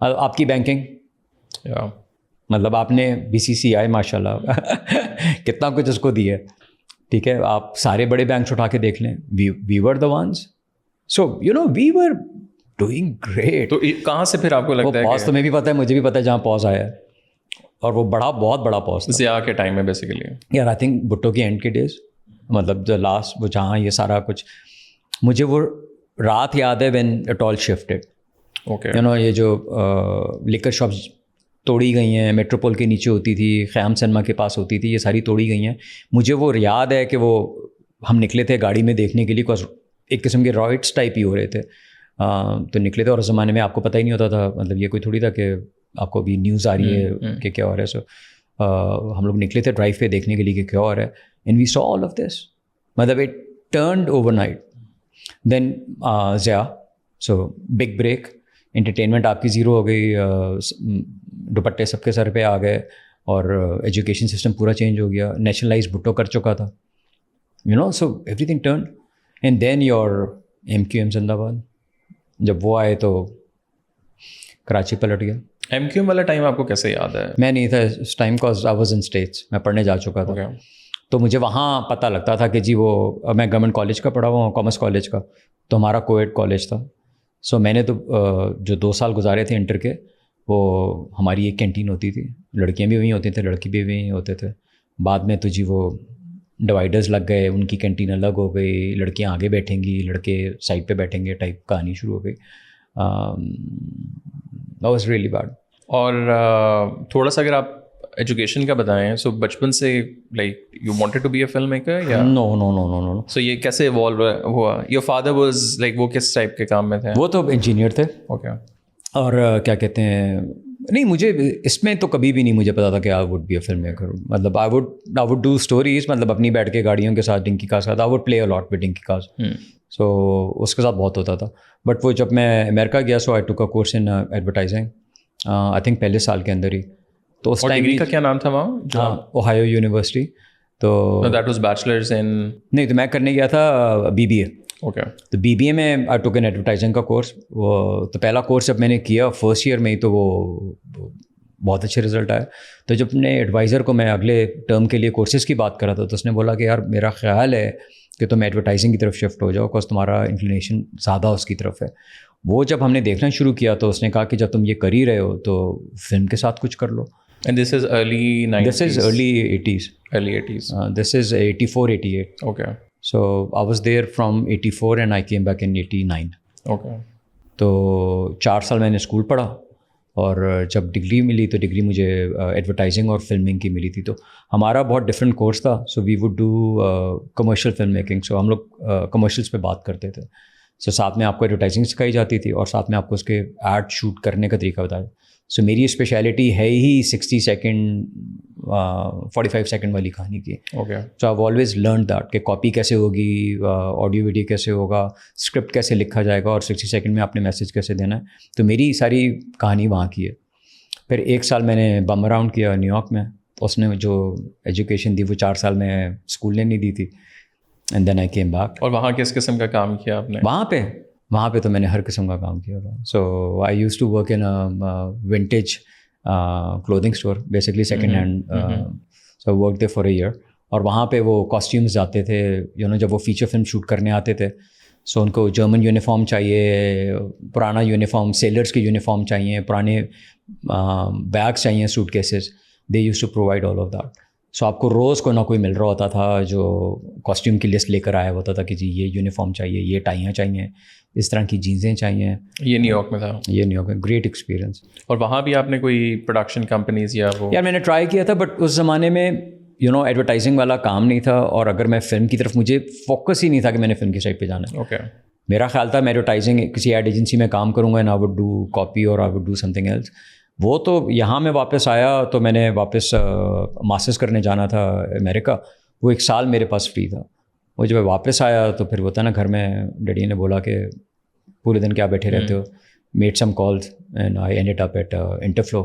آپ کی بینکنگ, مطلب آپ نے BCCI ماشاء اللہ کتنا کچھ اس کو دیا ہے, ٹھیک ہے. آپ سارے بڑے بینکس اٹھا کے دیکھ لیں, we were the ones. So we were doing great. تو کہاں سے پھر آپ کو لگتا ہے پوز تمہیں بھی پتہ ہے, مجھے بھی پتہ ہے جہاں پوز آیا ہے, اور وہ بہت بڑا پوز تھا ضیاء کے ٹائم میں بیسیکلی. یار آئی تھنک بھٹو کے اینڈ کے ڈیز, مطلب جو لاسٹ وہ جہاں یہ سارا کچھ, مجھے وہ رات یاد ہے when it all shifted. Okay, یہ جو لیکر شاپس توڑی گئی ہیں, میٹروپول کے نیچے ہوتی تھی, خیام سنیما کے پاس ہوتی تھی, یہ ساری توڑی گئی ہیں. مجھے وہ یاد ہے کہ وہ ہم نکلے تھے گاڑی میں دیکھنے کے لیے, ایک قسم کے رائٹس ٹائپ ہی ہو رہے تھے. تو نکلے تھے, اور اس زمانے میں آپ کو پتہ ہی نہیں ہوتا تھا, مطلب یہ کوئی تھوڑی تھا کہ آپ کو ابھی نیوز آ رہی ہے کہ کیا ہو رہا ہے. سو ہم لوگ نکلے تھے ڈرائیو پہ دیکھنے کے لیے کہ کیا ہو رہا ہے. And we so all of this, مطلب it turned overnight. Then Zia, so big break, entertainment آپ کی زیرو ہو گئی, دوپٹے سب کے سر پہ آ گئے, اور ایجوکیشن سسٹم پورا چینج ہو گیا. نیشنلائز بھٹو کر چکا تھا, so everything turn. And then your MQM زندہ باد, جب وہ آئے تو کراچی پلٹ گیا. MQM والا ٹائم آپ کو کیسے یاد ہے؟ میں نہیں تھا اس time, cause I was in States, میں پڑھنے جا چکا تھا. تو مجھے وہاں پتہ لگتا تھا کہ جی وہ, میں گورنمنٹ کالج کا پڑھا ہوا ہوں, کامرس کالج کا, تو ہمارا کویڈ کالج تھا. سو میں نے تو جو 2 سال گزارے تھے انٹر کے, وہ ہماری ایک کینٹین ہوتی تھی, لڑکیاں بھی وہیں ہوتی تھیں, لڑکی بھی وہیں ہوتے تھے. بعد میں تو جی وہ ڈیوائڈرز لگ گئے, ان کی کینٹین الگ ہو گئی, لڑکیاں آگے بیٹھیں گی, لڑکے سائڈ پہ بیٹھیں گے, ٹائپ کہانی شروع ہو گئی. That was really bed. اور تھوڑا سا اگر آپ ایجوکیشن کا بتائیں, سو بچپن سے like you wanted to be a filmmaker یا نو. سو یہ کیسے ایوالو ہوا؟ یور فادر واز لائک, وہ کس ٹائپ کے کام میں تھے؟ وہ تو انجینئر تھے. اوکے. اور کیا کہتے ہیں, نہیں مجھے اس میں تو کبھی بھی نہیں مجھے پتا تھا کہ I would be a filmmaker. مطلب آئی ووڈ ڈو اسٹوریز, مطلب اپنی بیٹھ کے گاڑیوں کے ساتھ donkey carts I would play a lot with donkey carts. سو اس کے ساتھ بہت ہوتا تھا. بٹ وہ جب میں امریکہ گیا, سو آئی ٹوک اے course in advertising, I think پہلے سال کے اندر ہی. تو اس ٹائم کا کیا نام تھا وہاں؟ Ohio university. تو دیٹ واز بیچلرز ان, نہیں تو میں کرنے گیا تھا BBA. اوکے. تو BBA میں آئی ٹوک این ایڈورٹائزنگ کا کورس. وہ تو پہلا کورس جب میں نے کیا فرسٹ ایئر میں ہی, تو وہ بہت اچھے رزلٹ آئے. تو جب اپنے ایڈوائزر کو میں اگلے ٹرم کے لیے کورسز کی بات کرا تھا, تو اس نے بولا کہ یار میرا خیال ہے کہ تم ایڈورٹائزنگ کی طرف شفٹ ہو جاؤ, بکاز تمہارا انکلینیشن زیادہ اس کی طرف ہے. وہ جب ہم نے دیکھنا شروع کیا, تو اس نے کہا کہ جب تم یہ کر ہی رہے ہو تو فلم کے ساتھ کچھ کر لو. And this is early 90s? This is early 80s. Early 80s. This is 84, 88. Okay. So I was there from 84 and I came back in 89. Okay. تو 4 سال میں نے اسکول پڑھا, اور جب ڈگری ملی تو ڈگری مجھے ایڈورٹائزنگ اور فلمنگ کی ملی تھی. تو ہمارا بہت ڈفرینٹ کورس تھا. So we would do commercial film making. سو ہم لوگ کمرشلس پہ بات کرتے تھے. سو ساتھ میں آپ کو ایڈورٹائزنگ سکھائی جاتی تھی, اور ساتھ میں آپ کو اس کے ایڈ شوٹ کرنے کا طریقہ بتایا. سو میری اسپیشلٹی ہے ہی 60 سیکنڈ 45 سیکنڈ والی کہانی کی. Okay. So I always learn that کہ کاپی کیسے ہوگی, آڈیو ویڈیو کیسے ہوگا, اسکرپٹ کیسے لکھا جائے گا, اور 60 سیکنڈ میں آپ نے میسج کیسے دینا ہے. تو میری ساری کہانی وہاں کی ہے. پھر 1 سال میں نے بم اراؤنڈ کیا نیو یارک میں. اس نے جو ایجوکیشن دی وہ 4 سال میں اسکول نے نہیں دی تھی. And then I came back. اور وہاں کس قسم کا کام کیا آپ نے؟ وہاں پہ تو میں نے ہر قسم کا کام کیا تھا. So I use to work in vintage clothing store, basically second hand. So work there for a year. اور وہاں پہ وہ کاسٹیومز جاتے تھے, جب وہ فیچر فلم شوٹ کرنے آتے تھے, سو ان کو جرمن یونیفارم چاہیے, پرانا یونیفارم, سیلرس کی یونیفارم چاہیے, پرانے بیگس چاہیے, suitcases. They use to provide all of that. So آپ کو روز کو نہ کوئی مل رہا ہوتا تھا جو کاسٹیوم کی لسٹ لے کر آیا ہوتا تھا کہ جی یہ یونیفارم چاہیے, یہ ٹائیاں چاہیے, اس طرح کی جینزیں چاہیے. یہ نیو یارک میں تھا؟ یہ نیو یارک میں. Great experience. اور وہاں بھی آپ نے کوئی پروڈکشن کمپنیز یا وہ؟ یار میں نے ٹرائی کیا تھا, بٹ اس زمانے میں ایڈورٹائزنگ والا کام نہیں تھا, اور اگر میں فلم کی طرف, مجھے فوکس ہی نہیں تھا کہ میں نے فلم کی سائڈ پہ جانا ہے. اوکے. میرا خیال تھا میں ایڈورٹائزنگ کسی ایڈ ایجنسی میں کام کروں گا, and I would do copy or I would do something else. وہ تو یہاں میں واپس آیا تو میں نے واپس ماسٹرز کرنے جانا تھا امریکہ. وہ 1 سال میرے پاس فری تھا. وہ جب میں واپس آیا تو پھر ہوتا نا, گھر میں ڈیڈی نے بولا کہ پورے دن کیا بیٹھے رہتے ہو. Made some calls and I ended up at Interflow.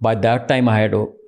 By that time I had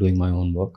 doing my own work,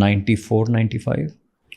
94-95.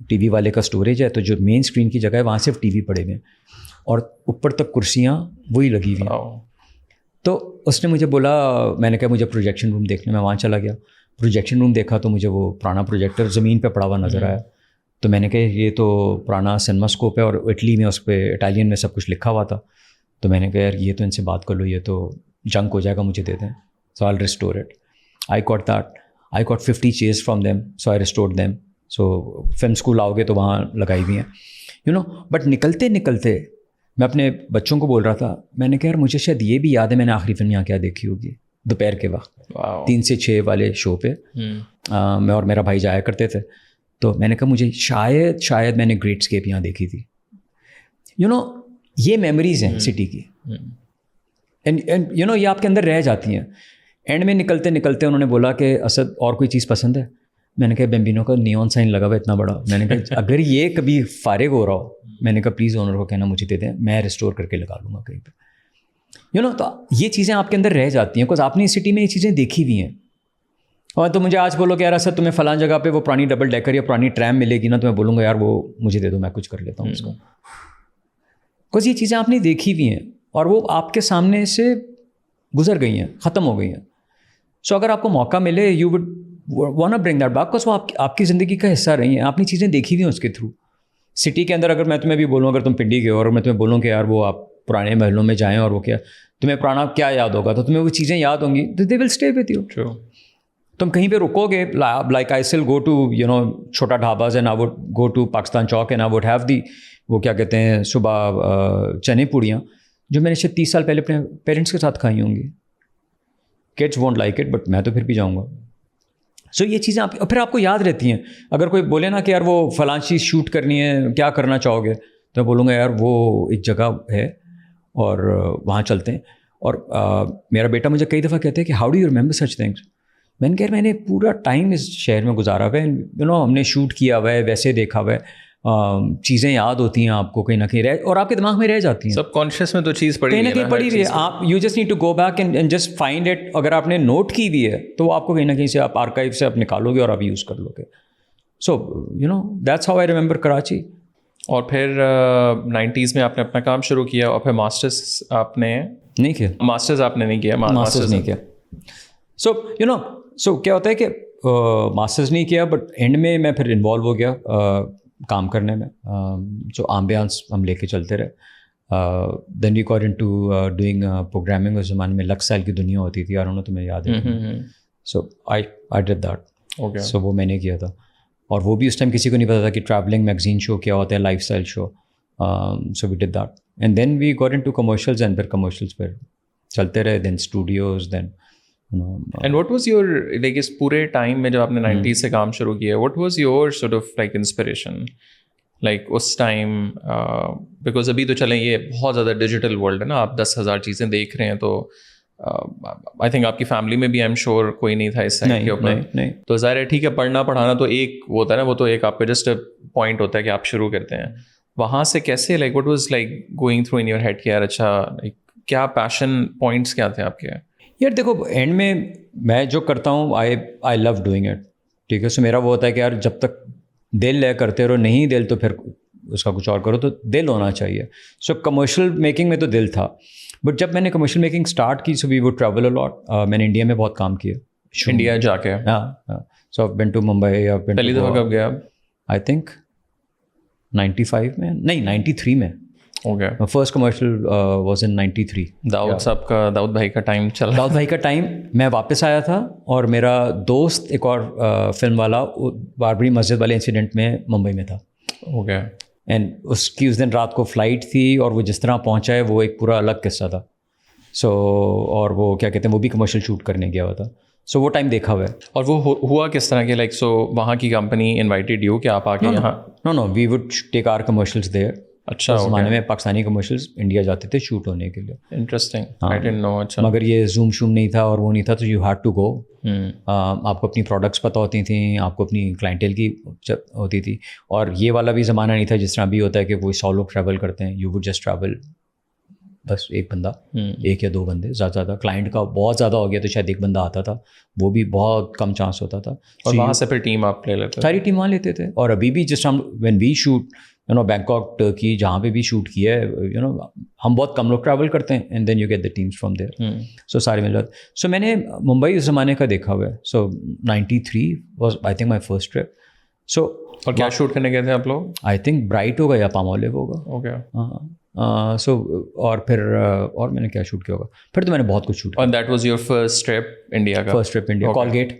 T V والے کا اسٹوریج ہے, تو جو مین اسکرین کی جگہ ہے وہاں صرف ٹی وی پڑے ہوئے ہیں اور اوپر تک کرسیاں وہی لگی ہوئی ہیں. تو اس نے مجھے بولا, میں نے کہا مجھے پروجیکشن روم دیکھنا, میں وہاں چلا گیا, پروجیکشن روم دیکھا تو مجھے وہ پرانا پروجیکٹر زمین پہ پڑا ہوا نظر آیا. تو میں نے کہا یہ تو پرانا سنیما اسکوپ ہے, اور اٹلی میں اس پہ اٹالین میں سب کچھ لکھا ہوا تھا. تو میں نے کہا یار یہ تو ان سے بات کر لو, یہ تو جنک ہو جائے گا, مجھے دے دیں. So I restore it. I got that. I got 50 chairs from them, so I restored them. So film school آؤ گے تو وہاں لگائی ہوئی ہیں, یو نو. بٹ نکلتے نکلتے میں اپنے بچوں کو بول رہا تھا, میں نے کہا یار مجھے شاید یہ بھی یاد ہے میں نے آخری فلم یہاں کیا دیکھی ہوگی, دوپہر کے وقت 3 سے 6 والے شو پہ میں اور میرا بھائی جایا کرتے تھے. تو میں نے کہا مجھے شاید میں نے گریٹ اسکیپ یہاں دیکھی تھی. یو نو یہ میموریز ہیں سٹی کی, اینڈ یو نو یہ آپ کے اندر رہ جاتی ہیں. اینڈ میں نکلتے نکلتے انہوں نے بولا کہ اسد اور کوئی چیز پسند ہے؟ میں نے کہا بیمبینو کا نیون سائن لگا ہوا اتنا بڑا. میں نے کہا اگر یہ کبھی فارغ ہو رہا ہو, میں نے کہا پلیز اونر کو کہنا مجھے دے دیں, میں ریسٹور کر کے لگا لوں گا کہیں پہ. یو نو تو یہ چیزیں آپ کے اندر رہ جاتی ہیں, بکاز آپ نے اس سٹی میں یہ چیزیں دیکھی ہوئی ہیں. اور تو مجھے آج بولو کہ یار اسد تمہیں فلاں جگہ پہ وہ پرانی ڈبل ڈیکر یا پرانی ٹریم ملے گی نا, تو میں بولوں گا یار وہ مجھے دے دو, میں کچھ کر لیتا ہوں اس کو. بکاز یہ چیزیں آپ نے دیکھی ہوئی ہیں اور وہ آپ کے سامنے سے گزر گئی ہیں, ختم ہو گئی ہیں. سو اگر آپ کو موقع ملے you would want bring that back, because وہ آپ کی زندگی کا حصہ رہی ہیں, آپ نے چیزیں دیکھی ہوئی ہیں اس کے تھرو. سٹی کے اندر اگر میں تمہیں بھی بولوں, اگر تم پنڈی کے ہو اور میں تمہیں بولوں کہ یار وہ آپ پرانے محلوں میں جائیں اور وہ کیا تمہیں پرانا کیا یاد ہوگا, تو تمہیں وہ چیزیں یاد ہوں گی, they will stay with you. تم کہیں پہ رکو گے, like I still go to you know چھوٹا dhabas and I would go to Pakistan Chowk and I would have the وہ کیا کہتے ہیں صبح چنے پوڑیاں, جو میں نے شاید 30 سال پہلے اپنے پیرنٹس کے ساتھ کھائی ہوں گی. Kids won't like it but میں تو پھر بھی جاؤں گا. سو یہ چیزیں آپ پھر آپ کو یاد رہتی ہیں. اگر کوئی بولے نا کہ یار وہ فلاں چیز شوٹ کرنی ہے, کیا کرنا چاہو گے, تو میں بولوں گا یار وہ ایک جگہ ہے اور وہاں چلتے ہیں. اور میرا بیٹا مجھے کئی دفعہ کہتے ہیں کہ how do you remember such things. میں نے کہا میں نے پورا ٹائم اس شہر میں گزارا ہوا ہے, یو نو ہم نے شوٹ کیا ہوا ہے, ویسے دیکھا ہوا ہے, چیزیں یاد ہوتی ہیں آپ کو کہیں نہ کہیں اور آپ کے دماغ میں رہ جاتی ہیں. سب کانشیس میں تو چیز پڑی کہیں نہ کہیں پڑی ہوئی ہے. آپ you just need to go back and just find it. اگر آپ نے نوٹ کی بھی ہے تو آپ کو کہیں نہ کہیں سے آپ آرکائیو سے آپ نکالو گے اور آپ یوز کر لو گے. So you know that's how I remember Karachi. اور پھر 90s میں آپ نے اپنا کام شروع کیا, اور پھر ماسٹرز آپ نے نہیں کیا. ماسٹرز آپ نے نہیں کیا. ماسٹرز نہیں کیا. سو یو نو سو کیا ہوتا ہے کہ ماسٹرز نہیں کیا, بٹ اینڈ میں پھر انوالو ہو گیا کام کرنے میں. جو آمبیانس ہم لے کے چلتے رہے. Then we got into doing programming. اس زمانے میں لکس سائل کی دنیا ہوتی تھی, یار تمہیں یاد ہے. سو آئی ڈیڈ دیٹ. سو وہ میں نے کیا تھا, اور وہ بھی اس ٹائم کسی کو نہیں پتا تھا کہ ٹریولنگ میگزین شو کیا ہوتا ہے, lifestyle show. So we did that and then we got into commercials, and پھر کمرشلز پہ چلتے رہے. Then studios, then and what was your like اس پورے ٹائم میں جب آپ نے 90s سے کام شروع کیا, what was your sort of like inspiration like اس ٹائم؟ بیکاز ابھی تو چلیں یہ بہت زیادہ ڈیجیٹل ورلڈ ہے نا, آپ 10,000 چیزیں دیکھ رہے ہیں, تو آئی تھنک آپ کی فیملی میں بھی آئی ایم شیور کوئی نہیں تھا اس سائڈ کے اوپر. تو ظاہر ہے ٹھیک ہے, پڑھنا پڑھانا تو ایک وہ ہوتا ہے نا, وہ تو ایک آپ کا جسٹ پوائنٹ ہوتا ہے کہ آپ شروع کرتے ہیں. وہاں سے کیسے like what was like going through in your head کہ یار اچھا لائک کیا پیشن پوائنٹس کیا تھے آپ کے؟ یار دیکھو اینڈ میں جو کرتا ہوں آئی لو ڈوئنگ اٹ. ٹھیک ہے. سو میرا وہ ہوتا ہے کہ یار جب تک دل لے کرتے رہو, نہیں دل تو پھر اس کا کچھ اور کرو, تو دل ہونا چاہیے. سو کمرشل میکنگ میں تو دل تھا, بٹ جب میں نے کمرشل میکنگ اسٹارٹ کی, سو وی وڈ ٹریول اے لاٹ. میں نے انڈیا میں بہت کام کیا. انڈیا جا کے؟ ہاں. سو بین ٹو ممبئی. پہلی دفعہ کب گیا؟ آئی تھنک 95 میں, نہیں 93 میں. Okay. First commercial was in 93. داؤد صاحب کا, داؤد بھائی کا ٹائم چل رہا. داؤد بھائی کا ٹائم. میں واپس آیا تھا, اور میرا دوست ایک اور فلم والا باربری مسجد والے انسیڈنٹ میں ممبئی میں تھا. اوکے. اینڈ اس کی اس دن رات کو فلائٹ تھی, اور وہ جس طرح پہنچا ہے وہ ایک پورا الگ قصہ تھا. سو اور وہ کیا کہتے ہیں, وہ بھی کمرشل شوٹ کرنے گیا ہوا تھا. سو وہ ٹائم دیکھا ہوا ہے. اور وہ ہوا کس طرح کے لائک سو وہاں کی کمپنی انوائٹڈ یو کہ آپ آ کے یہاں؟ No we would take our commercials there. اچھا. اس زمانے میں پاکستانی کمرشلز انڈیا جاتے تھے شوٹ ہونے کے لیے. انٹرسٹنگ. آئی ڈڈنٹ نو. اچھا. مگر یہ زوم شوم نہیں تھا اور وہ نہیں تھا, تو یو ہیڈ ٹو گو. آپ کو اپنی پروڈکٹس پتہ ہوتی تھیں, آپ کو اپنی کلائنٹیل کی ہوتی تھی. اور یہ والا بھی زمانہ نہیں تھا جس طرح بھی ہوتا ہے کہ وہ 100 لوگ ٹریول کرتے ہیں. یو وڈ جسٹ ٹریول بس ایک بندہ, ایک یا دو بندے زیادہ. کلائنٹ کا بہت زیادہ ہو گیا تو شاید ایک بندہ آتا تھا, وہ بھی بہت کم چانس ہوتا تھا. اور وہاں سے پھر ٹیم آپ لے لیتے, ساری ٹیم وہاں لیتے تھے. اور ابھی بھی جس ہم when we shoot Bangkok Turkey جہاں پہ بھی شوٹ کیا ہے ہم بہت کم لوگ ٹریول کرتے ہیں and then you get the teams from there. So سارے مل جاتے. سو میں نے ممبئی اس زمانے کا دیکھا ہوا ہے. So 93 was I think my first trip. So اور کیا شوٹ کرنے گئے تھے آپ لوگ؟ آئی تھنک برائٹ ہوگا یا پام اولیو ہوگا. اوکے. ہاں. سو اور پھر اور میں نے کیا شوٹ کیا ہوگا, پھر تو میں نے بہت کچھ شوٹ کیا. اور that was your first trip India کا؟ First trip India, Colgate,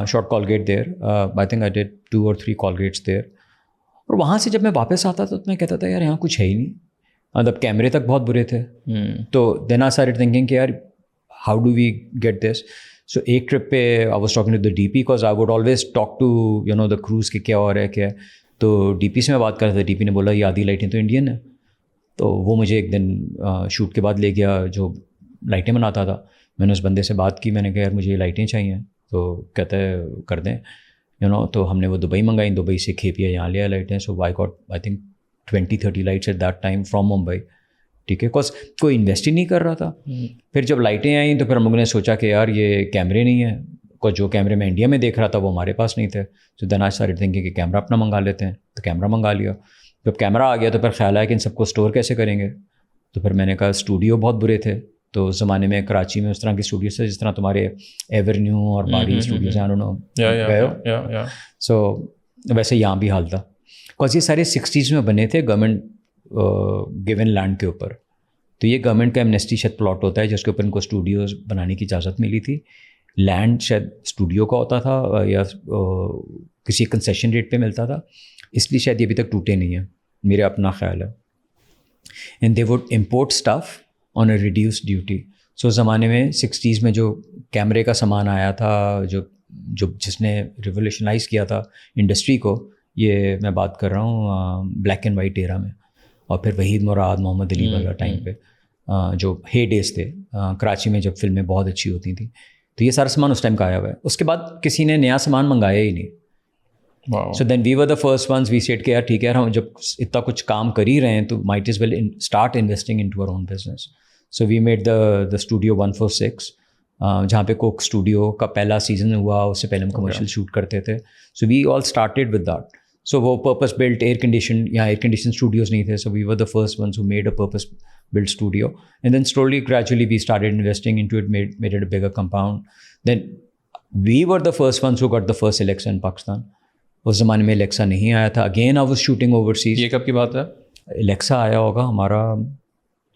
shot Colgate there. I think I did 2 or 3 Colgates there. اور وہاں سے جب میں واپس آتا تھا تو میں کہتا تھا یار یہاں کچھ ہے ہی نہیں. مطلب کیمرے تک بہت برے تھے. تو دین آئی اسٹارٹڈ تھنکنگ کہ یار how do we get this. So ایک ٹرپ پہ I was talking to the D P because I would always talk to the crews کہ کیا ہو رہا ہے کیا ہے. تو ڈی پی سے میں بات کر رہا تھا. ڈی پی نے بولا یہ آدھی لائٹیں تو انڈین ہیں. تو وہ مجھے ایک دن شوٹ کے بعد لے گیا جو لائٹیں بناتا تھا. میں نے اس بندے سے بات کی, میں نے کہا یار مجھے یہ لائٹیں چاہیے. تو کہتا ہے کر دیں تو ہم نے وہ دبئی منگائی. دبئی سے کھیپیا یہاں لیا لائٹیں. So I got I think 20-30 lights at that time from Mumbai. ٹھیک ہے, بیکاز کوئی انویسٹ ہی نہیں کر رہا تھا. پھر جب لائٹیں آئیں تو پھر ہم لوگوں نے سوچا کہ یار یہ کیمرے نہیں ہیں, کو جو کیمرے میں انڈیا میں دیکھ رہا تھا وہ ہمارے پاس نہیں تھے. سو دین آئی اسٹارٹڈ تھنکنگ کہ کیمرہ اپنا منگا لیتے ہیں. تو کیمرہ منگا لیا. جب کیمرہ آ گیا تو پھر خیال آیا کہ ان سب کو اسٹور کیسے کریں گے. تو پھر میں نے کہا اسٹوڈیو بہت برے تھے. تو اس زمانے میں کراچی میں اس طرح کے اسٹوڈیوز تھے جس طرح تمہارے ایورنیو اور باری اسٹوڈیوز ہیں, گئے ہو. سو ویسے یہاں بھی حال تھا, بیکاز یہ سارے 60s میں بنے تھے گورنمنٹ گیون لینڈ کے اوپر. تو یہ گورنمنٹ کا ایمنیسٹی شاید پلاٹ ہوتا ہے جس کے اوپر ان کو اسٹوڈیوز بنانے کی اجازت ملی تھی. لینڈ شاید اسٹوڈیو کا ہوتا تھا یا کسی کنسیشن ریٹ پہ ملتا تھا, اس لیے شاید یہ ابھی تک ٹوٹے نہیں ہیں, میرا اپنا خیال ہے. And they would import stuff on a reduced duty. So اس زمانے میں 60s میں جو کیمرے کا سامان آیا تھا جو جس نے ریولیوشنائز کیا تھا انڈسٹری کو, یہ میں بات کر رہا ہوں بلیک اینڈ وائٹ ایرا میں. اور پھر وحید مراد, محمد علی والا ٹائم پہ جو ہے ڈیز تھے کراچی میں جب فلمیں بہت اچھی ہوتی تھیں. تو یہ سارا سامان اس ٹائم کا آیا ہوا ہے. اس کے بعد کسی نے نیا سامان منگایا ہی نہیں. So then we were the first ones we said کہ یار ٹھیک ہے یار ہم جب اتنا کچھ کام کر ہی رہے ہیں تو might as well start investing into our own business. So we made the studio 146 جہاں پہ کوک اسٹوڈیو کا پہلا سیزن ہوا. اس سے پہلے ہم کمرشل شوٹ کرتے تھے. So we all started with that. So وہ پرپز بلٹ ایئر کنڈیشن, یہاں ایئر کنڈیشن اسٹوڈیوز نہیں تھے. So we were the first ones who made a purpose built studio. And then slowly gradually we started investing into it, made it a bigger compound. Then we were the first ones who got the first Alexa in Pakistan. اس زمانے میں Alexa نہیں آیا تھا. Again I was shooting overseas. یہ کب کی بات ہے؟ الیکسا آیا ہوگا ہمارا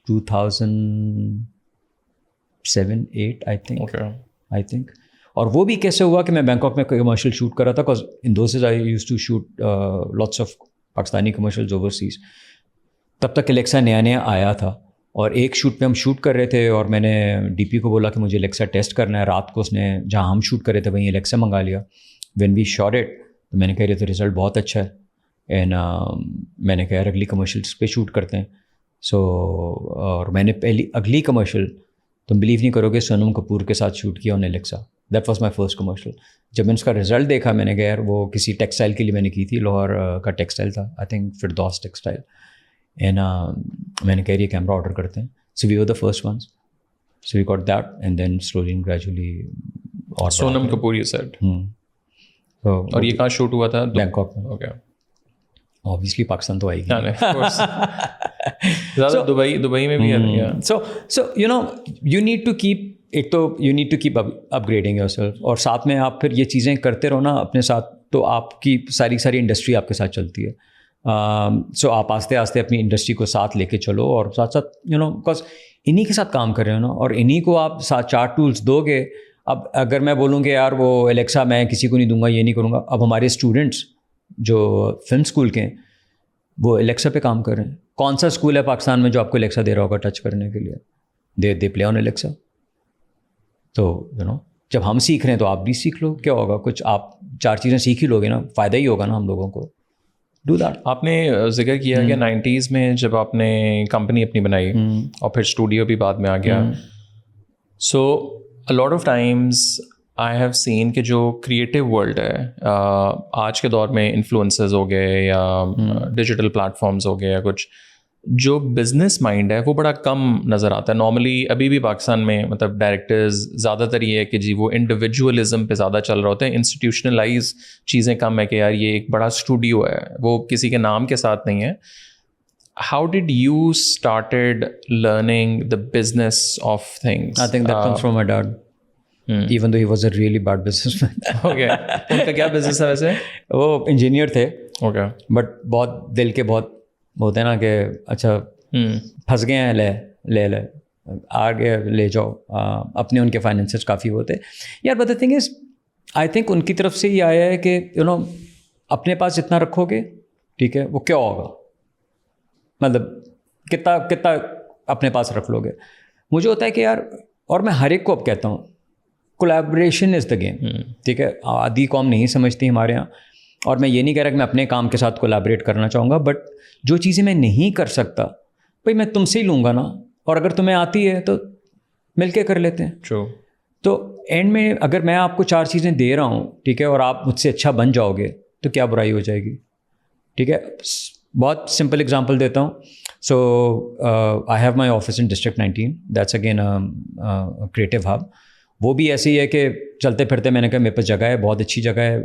2007-8 آئی تھنک. اور وہ بھی کیسے ہوا کہ میں بینکاک میں کمرشل شوٹ کر رہا تھا, because in those I use to shoot lots of Pakistani commercials overseas. تب تک الیکسا نیا نیا آیا تھا. اور ایک شوٹ پہ ہم شوٹ کر رہے تھے اور میں نے ڈی پی کو بولا کہ مجھے الیکسا ٹیسٹ کرنا ہے. رات کو اس نے جہاں ہم شوٹ کر رہے تھے وہیں الیکسا منگا لیا. وین وی شاٹ اٹ تو میں نے کہا یہ تو رزلٹ بہت اچھا ہے. اینڈ میں نے کہا یار اگلی کمرشلس پہ شوٹ کرتے ہیں. سو اور میں نے اگلی کمرشل تم بلیو نہیں کرو گے سونم کپور کے ساتھ شوٹ کیا on Alexa. That was my first commercial. جب میں نے اس کا رزلٹ دیکھا میں نے کہا یار وہ کسی ٹیکسٹائل کے لیے میں نے کی تھی, لاہور کا ٹیکسٹائل تھا I think Firdous textile. And میں نے کہا یہ کیمرہ آرڈر کرتے ہیں. So we were the first ones. So we got that and then slowly gradually. اور سونم کپور یہ سیٹ. اور یہ کہاں شوٹ ہوا تھا؟ بینکاک میں. اوکے. آبویسلی پاکستان تو آئے گی. دبئی میں بھی ہے. So you need to keep, ایک تو you need to keep upgrading yourself, اور ساتھ میں آپ پھر یہ چیزیں کرتے رہو نا اپنے ساتھ, تو آپ کی ساری انڈسٹری آپ کے ساتھ چلتی ہے. سو آپ آہستہ آہستہ اپنی انڈسٹری کو ساتھ لے کے چلو, اور ساتھ ساتھ بیکاز انہیں کے ساتھ کام کر رہے ہو نا, اور انہیں کو آپ 4 ٹولس دو گے. اب اگر میں بولوں کہ یار وہ الیکسا میں کسی کو نہیں دوں گا, یہ نہیں کروں گا, اب ہمارے اسٹوڈنٹس جو فلم اسکول کے ہیں وہ الیکسا پہ کام کر رہے ہیں. کون سا اسکول ہے پاکستان میں جو آپ کو الیکسا دے رہا ہوگا ٹچ کرنے کے لیے؟ دے پلے آن الیکسا. تو جب ہم سیکھ رہے ہیں تو آپ بھی سیکھ لو. کیا ہوگا, کچھ آپ 4 چیزیں سیکھ ہی لوگے نا, فائدہ ہی ہوگا نا ہم لوگوں کو. Do that. آپ نے ذکر کیا کہ 90s میں جب آپ نے کمپنی اپنی بنائی اور پھر اسٹوڈیو بھی بعد میں آ گیا. سو a lot of times I have seen کہ جو کریٹیو ورلڈ ہے آج کے دور میں انفلوئنسرز ہو گئے یا ڈیجیٹل پلیٹفارمز ہو گئے یا کچھ, جو بزنس مائنڈ ہے وہ بڑا کم نظر آتا ہے نارملی ابھی بھی پاکستان میں. مطلب ڈائریکٹرز زیادہ تر یہ ہے کہ جی وہ انڈیویجولزم پہ زیادہ چل رہا ہوتا ہے, انسٹیٹیوشنلائز چیزیں کم ہے کہ یار یہ ایک بڑا اسٹوڈیو ہے, وہ کسی کے نام کے ساتھ نہیں ہے. How did you started learning the business of things? I think that comes from my dad. Even though he was a really bad businessman. Okay, ان کا کیا بزنس ہے ویسے؟ وہ انجینئر تھے. اوکے. بٹ بہت دل کے بہت ہوتے ہیں نا کہ اچھا پھنس گئے ہیں, لے آگے لے جاؤ. اپنے ان کے فائنینسز کافی ہوتے یار. But the thing is I think in کی طرف سے یہ آیا ہے کہ یو نو اپنے پاس جتنا رکھو گے ٹھیک ہے وہ کیا ہوگا, مطلب کتنا اپنے پاس رکھ لو گے. مجھے ہوتا ہے کہ یار, اور میں ہر ایک کو اب کہتا ہوں کولیبریشن از دا گیم. ٹھیک ہے, آدھی قوم نہیں سمجھتی ہمارے یہاں, اور میں یہ نہیں کہہ رہا کہ میں اپنے کام کے ساتھ کولیبریٹ کرنا چاہوں گا, بٹ جو چیزیں میں نہیں کر سکتا بھائی میں تم سے ہی لوں گا نا, اور اگر تمہیں آتی ہے تو مل کے کر لیتے ہیں. True. تو اینڈ میں اگر میں آپ کو 4 چیزیں دے رہا ہوں ٹھیک ہے, اور آپ مجھ سے اچھا بن جاؤ گے تو کیا برائی ہو جائے گی. ٹھیک ہے, بہت سمپل اگزامپل دیتا ہوں. So I have my office in district 19, that's again creative hub. وہ بھی ایسے ہی ہے کہ چلتے پھرتے میں نے کہا میرے پاس جگہ ہے, بہت اچھی جگہ ہے,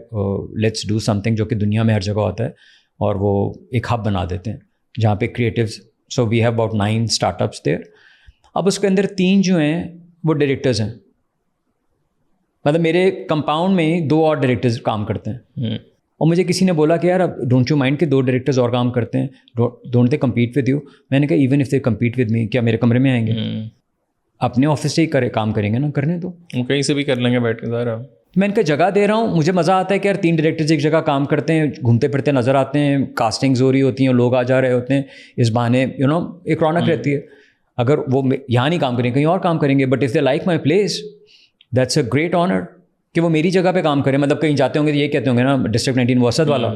لیٹس ڈو سم تھنگ, جو کہ دنیا میں ہر جگہ ہوتا ہے, اور وہ ایک ہب بنا دیتے ہیں جہاں پہ creatives. So we have about 9 startups there. اب اس کے اندر 3 جو ہیں وہ ڈائریکٹرز ہیں, مطلب میرے کمپاؤنڈ میں 2 اور ڈائریکٹرز کام کرتے ہیں. اور مجھے کسی نے بولا کہ یار اب ڈونٹ یو مائنڈ کہ 2 ڈائریکٹرز اور کام کرتے ہیں, don't they compete with you. میں نے کہا even if they compete with me, کیا میرے کمرے میں آئیں گے؟ اپنے آفس سے ہی کام کریں گے نا, کرنے دو, کہیں سے بھی کر لیں گے بیٹھ کے. ذرا میں ان کا جگہ دے رہا ہوں, مجھے مزہ آتا ہے کہ یار 3 ڈائریکٹرز ایک جگہ کام کرتے ہیں, گھومتے پھرتے نظر آتے ہیں, کاسٹنگز ہو رہی ہوتی ہیں, لوگ آ جا رہے ہوتے ہیں, اس بہانے یو نو ایک رونق رہتی ہے. اگر وہ یہاں نہیں کام کریں کہیں اور کام کریں گے, but if they like my place that's a great honour کہ وہ میری جگہ پہ کام کریں. مطلب کہیں جاتے ہوں گے تو یہ کہتے ہوں گے نا ڈسٹرکٹ 19 وسط والا,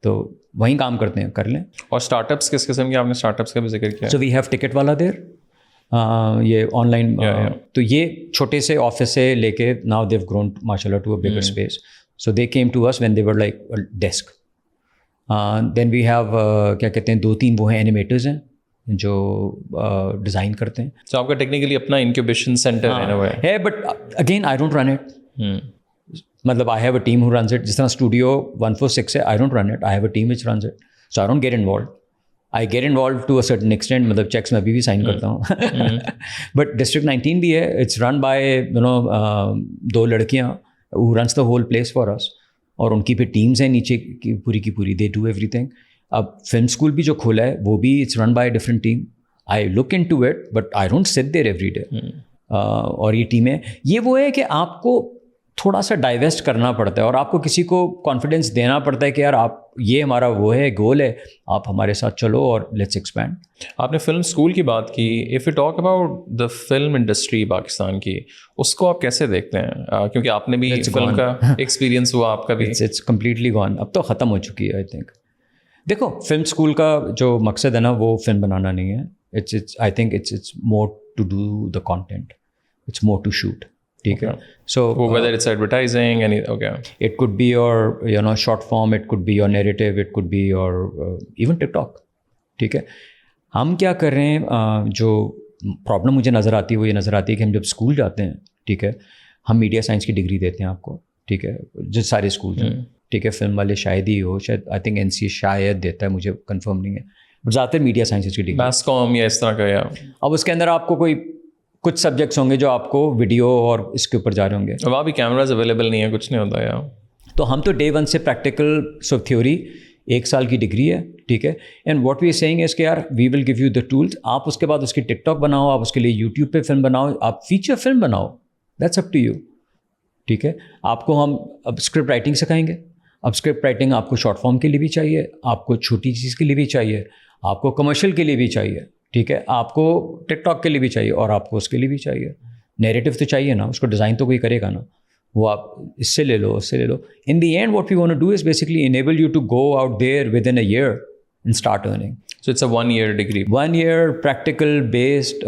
تو وہیں کام کرتے ہیں, کر لیں. اور اسٹارٹ اپس کس قسم کے؟ آپ نے اسٹارٹ اپس کا بھی ذکر کیا. سو وی ہیو ٹکٹ والا دیر, یہ آن لائن. تو یہ چھوٹے سے آفس سے لے کے ناؤ دیو گرون ماشاء اللہ to a bigger space. So they came to us when they were like desk. Then we have کیا کہتے ہیں 2-3 وہ ہیں اینیمیٹرز ہیں جو ڈیزائن کرتے ہیں. تو آپ کا ٹیکنیکلی اپنا انکیوبیشن سینٹر ہے, but again I don't run it. مطلب I have a team who runs it. جس طرح اسٹوڈیو 146 ہے, I don't run it, I have a team which runs it. So I don't get involved. I get involve to a certain extent, مطلب checks میں ابھی بھی sign کرتا ہوں. But district 19 بھی ہے, it's run by you know 2 لڑکیاں who runs the whole place for us, اور ان کی پھر ٹیمز ہیں نیچے کی پوری, دے ڈو ایوری تھنگ. اب فلم اسکول بھی جو کھولا ہے وہ بھی it's run by different team. I look into it but I don't sit there every day. اور یہ ٹیمیں, یہ وہ ہے کہ آپ کو تھوڑا سا ڈائیویسٹ کرنا پڑتا ہے, اور آپ کو کسی کو کانفیڈینس دینا پڑتا ہے کہ یار آپ یہ ہمارا وہ ہے گول ہے, آپ ہمارے ساتھ چلو اور لیٹس ایکسپینڈ. آپ نے فلم اسکول کی بات کی. If you talk about the film industry Pakistan کی, اس کو آپ کیسے دیکھتے ہیں؟ کیونکہ آپ نے بھی فلم کا ایکسپیرینس ہوا, آپ کا بھی. اٹس کمپلیٹلی گون, اب تو ختم ہو چکی ہے آئی تھنک. دیکھو فلم اسکول کا جو مقصد ہے نا وہ فلم بنانا نہیں ہے. It's I think it's more to do the content, it's more to shoot. ٹھیک ہے, سو whether it's advertising any okay it could be your you know short form, it could be your narrative, it could be your even TikTok. ٹھیک ہے, ہم کیا کر رہے ہیں, جو پرابلم مجھے نظر آتی ہے وہ یہ نظر آتی ہے کہ ہم جب اسکول جاتے ہیں ٹھیک ہے, ہم میڈیا سائنس کی ڈگری دیتے ہیں آپ کو. ٹھیک ہے, جو سارے اسکول ہیں ٹھیک ہے, فلم والے شاید ہی ہو, شاید آئی تھنک NC شاید دیتا ہے, مجھے کنفرم نہیں ہے, بٹ زیادہ تر میڈیا سائنسز کی ڈگری, ماس کام یا اس طرح کا. یا اب اس کے اندر آپ کو کوئی کچھ سبجیکٹس ہوں گے جو آپ کو ویڈیو اور اس کے اوپر جا رہے ہوں گے. وہاں بھی کیمراز اویلیبل نہیں ہے, کچھ نہیں ہوتا. یا تو ہم تو ڈے 1 سے پریکٹیکل سو تھیوری 1 سال کی ڈگری ہے. ٹھیک ہے, and what we seeing is کہ یار we will give you the tools, آپ اس کے بعد اس کی ٹک ٹاک بناؤ, آپ اس کے لیے یوٹیوب پہ فلم بناؤ, آپ فیچر فلم بناؤ, دیٹس اپ ٹو یو. ٹھیک ہے, آپ کو ہم اب اسکرپٹ رائٹنگ سکھائیں گے. اب اسکرپٹ رائٹنگ آپ کو شارٹ فارم کے لیے بھی چاہیے, آپ کو چھوٹی چیز کے لیے بھی چاہیے, آپ کو کمرشل کے لیے بھی چاہیے. ٹھیک ہے, آپ کو ٹک ٹاک کے لیے بھی چاہیے, اور آپ کو اس کے لیے بھی چاہیے. نیریٹو تو چاہیے نا, اس کو ڈیزائن تو کوئی کرے گا نا, وہ آپ اس سے لے لو, اس سے لے لو. In the end what we want to do is basically enable you to go out there within a year and start earning. So it's a 1 year degree. 1 year practical based,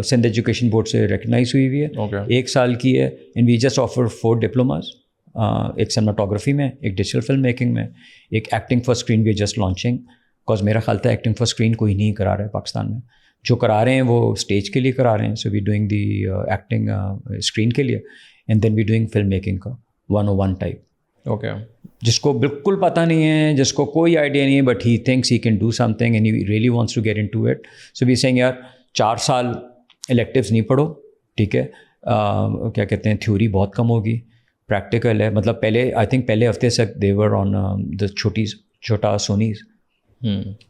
Sindh education board سے recognise ہوئی ہوئی ہے, 1 سال کی ہے. And we just offer 4 diplomas, ایک cinematography میں, ایک ڈیجیٹل فلم میکنگ میں, ایک acting for screen we are just launching, because میرا خیال تھا ایکٹنگ فار اسکرین کوئی نہیں کرا رہا ہے پاکستان میں. جو کرا رہے ہیں وہ اسٹیج کے لیے کرا رہے ہیں. So we doing the acting screen کے لیے, and then we doing film making کا 101 ٹائپ. اوکے. جس کو بالکل پتہ نہیں ہے, جس کو کوئی آئیڈیا نہیں ہے, but he thinks he can do something and he really wants to get into it. So we saying یار 4 سال الیکٹیوز نہیں پڑھو, ٹھیک ہے, کیا کہتے ہیں, تھیوری بہت کم ہوگی, پریکٹیکل ہے. مطلب پہلے آئی تھنک پہلے ہفتے سے دے ور آن دا چھوٹا سونیز.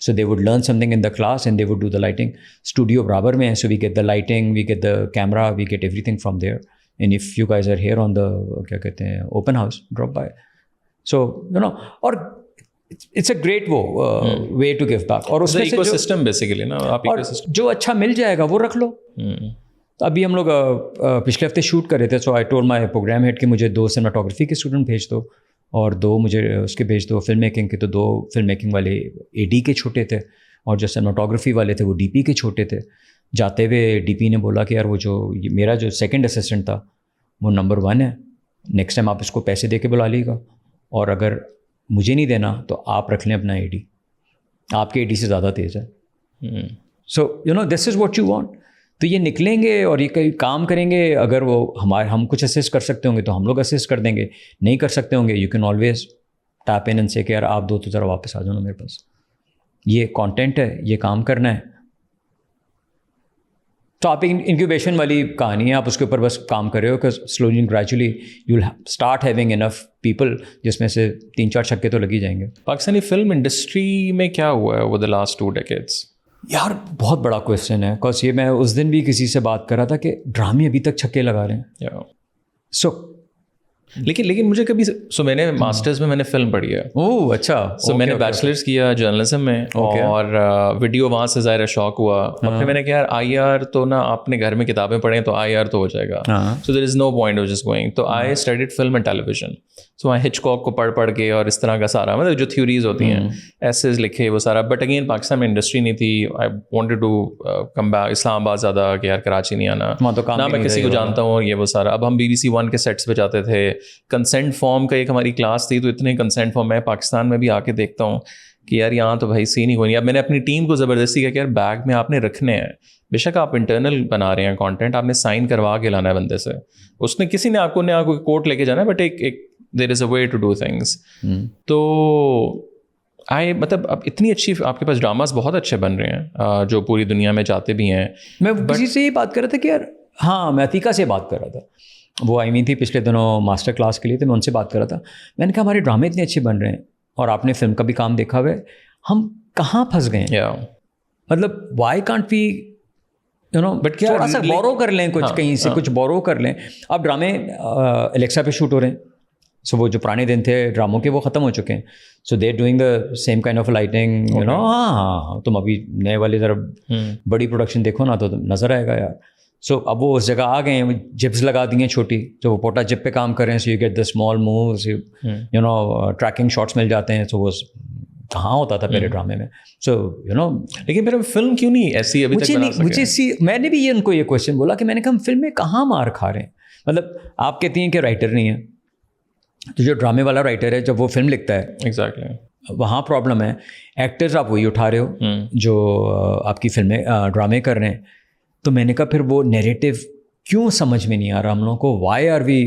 So they would learn something in the class and they would do the lighting. Studio برابر میں ہے, so we get the lighting, we get the camera, we get everything from there. And if you guys are here on the کیا کہتے ہیں open house, drop by. So you know, اور it's a great way to give back. اور اس میں eco system basically نا, آپ eco system جو اچھا مل جائے گا وہ رکھ لو. تو ابھی ہم لوگ پچھلے ہفتے شوٹ کر رہے تھے, سو آئی ٹول مائی پروگرام ہیڈ کہ مجھے 2 سنیماٹوگرافی کے اسٹوڈنٹ بھیج دو اور 2 مجھے اس کے بھیج دو فلم میکنگ کے. تو 2 فلم میکنگ والے اے ڈی کے چھوٹے تھے, اور جو سنیماٹوگرافی والے تھے وہ ڈی پی کے چھوٹے تھے. جاتے ہوئے ڈی پی نے بولا کہ یار وہ جو میرا جو سیکنڈ اسسٹنٹ تھا وہ نمبر 1 ہے, نیکسٹ ٹائم آپ اس کو پیسے دے کے بلا لیے گا, اور اگر مجھے نہیں دینا تو آپ رکھ لیں اپنا اے ڈی, آپ کے اے ڈی سے زیادہ تیز ہے. So you know this is what you want. تو یہ نکلیں گے اور یہ کئی کام کریں گے. اگر وہ ہم کچھ اسسٹ کر سکتے ہوں گے تو ہم لوگ اسسٹ کر دیں گے, نہیں کر سکتے ہوں گے you can always tap in and say کہ یار آپ دو تو ذرا واپس آ جاؤ نا میرے پاس, یہ کانٹینٹ ہے, یہ کام کرنا ہے. تو آپ انکیوبیشن والی کہانی ہے, آپ اس کے اوپر بس کام کر رہے ہو کہ slowly and gradually you will start having enough people, جس میں سے 3-4 چھکے تو لگ ہی جائیں گے. پاکستانی فلم انڈسٹری میں کیا ہوا ہے اوور دا لاسٹ 2 decades؟ یار بہت بڑا کویشچن ہے, بیکاز یہ میں اس دن بھی کسی سے بات کر رہا تھا کہ ڈرامے ابھی تک چھکے لگا رہے ہیں. سو لیکن مجھے کبھی میں نے ماسٹرز میں نے فلم پڑھی ہے. اوہ اچھا. میں نے بیچلرس کیا جرنلزم میں, اور ویڈیو وہاں سے ظاہر شوق ہوا. پھر میں نے کہا یار آئی آر تو نا اپنے گھر میں کتابیں پڑھیں تو آئی آر تو ہو جائے گا, so there is no point of just going. تو I studied film and television. So وہاں ہچکاک کو پڑھ کے اور اس طرح کا سارا مطلب جو تھیوریز ہوتی ہیں ایسیز لکھے وہ سارا. بٹ اگین پاکستان میں انڈسٹری نہیں تھی. I wanted to come back Islamabad زیادہ کہ یار کراچی نہیں آنا, نہ میں کسی کو جانتا ہوں یہ وہ سارا. اب ہم BBC 1 کے سیٹس پہ جاتے تھے, کنسنٹ فارم کا ایک ہماری کلاس تھی, تو اتنے کنسنٹ فارم میں پاکستان میں بھی آ کے دیکھتا ہوں کہ یار یہاں تو بھائی سین ہی کوئی نہیں. اب میں نے اپنی ٹیم کو زبردستی کیا کہ یار بیگ میں آپ نے رکھنے ہیں, بے شک آپ انٹرنل بنا رہے ہیں کانٹینٹ, آپ نے سائن کروا کے لانا ہے بندے سے. اس نے کسی نے آپ کو نہ کوئی کوٹ لے کے جانا ہے, بٹ ایک دیر از اے وے ٹو ڈو تھنگس. تو مطلب اب اتنی اچھی آپ کے پاس ڈراماز بہت اچھے بن رہے ہیں جو پوری دنیا میں جاتے بھی ہیں. میں کسی سے یہ بات کر رہا تھا کہ یار ہاں میں عتیقہ سے بات کر رہا تھا, وہ آئی ہوئی تھی پچھلے دنوں ماسٹر کلاس کے لیے, تو میں ان سے بات کر رہا تھا. میں نے کہا ہمارے ڈرامے اتنے اچھے بن رہے ہیں اور آپ نے فلم کا بھی کام دیکھا ہوا ہے, ہم کہاں پھنس گئے ہیں؟ مطلب why can't we you know but تھوڑا سا بورو کر لیں, کچھ کہیں سے کچھ بورو کر لیں. اب ڈرامے الیکسا پہ شوٹ ہو رہے ہیں, سو وہ جو پرانے دن تھے ڈراموں کے وہ ختم ہو چکے ہیں. So they doing the same kind of lighting you know. ہاں تم ابھی نئے والے ذرا بڑی پروڈکشن دیکھو نا تو نظر آئے گا یار. سو اب وہ اس جگہ آ گئے ہیں, جبس لگا دی ہیں چھوٹی, جو وہ پوٹا جب پہ کام کر رہے ہیں. So you get the small moves, you know tracking shots مل جاتے ہیں. سو وہ کہاں ہوتا تھا پہلے ڈرامے میں. سو یو نو لیکن میرا فلم کیوں نہیں ایسی ابھی تک مجھے میں نے بھی یہ ان کو یہ کویشچن بولا کہ میں نے کہا ہم فلم میں کہاں مار کھا رہے ہیں. مطلب آپ کہتی ہیں کہ رائٹر نہیں ہے, تو جو ڈرامے والا رائٹر ہے جب وہ فلم لکھتا ہے ایگزیکٹلی وہاں پرابلم ہے. ایکٹرز آپ وہی اٹھا رہے ہو جو آپ کی فلمیں ڈرامے کر رہے ہیں. تو میں نے کہا پھر وہ نیریٹو کیوں سمجھ میں نہیں آ رہا ہم لوگوں کو, why are we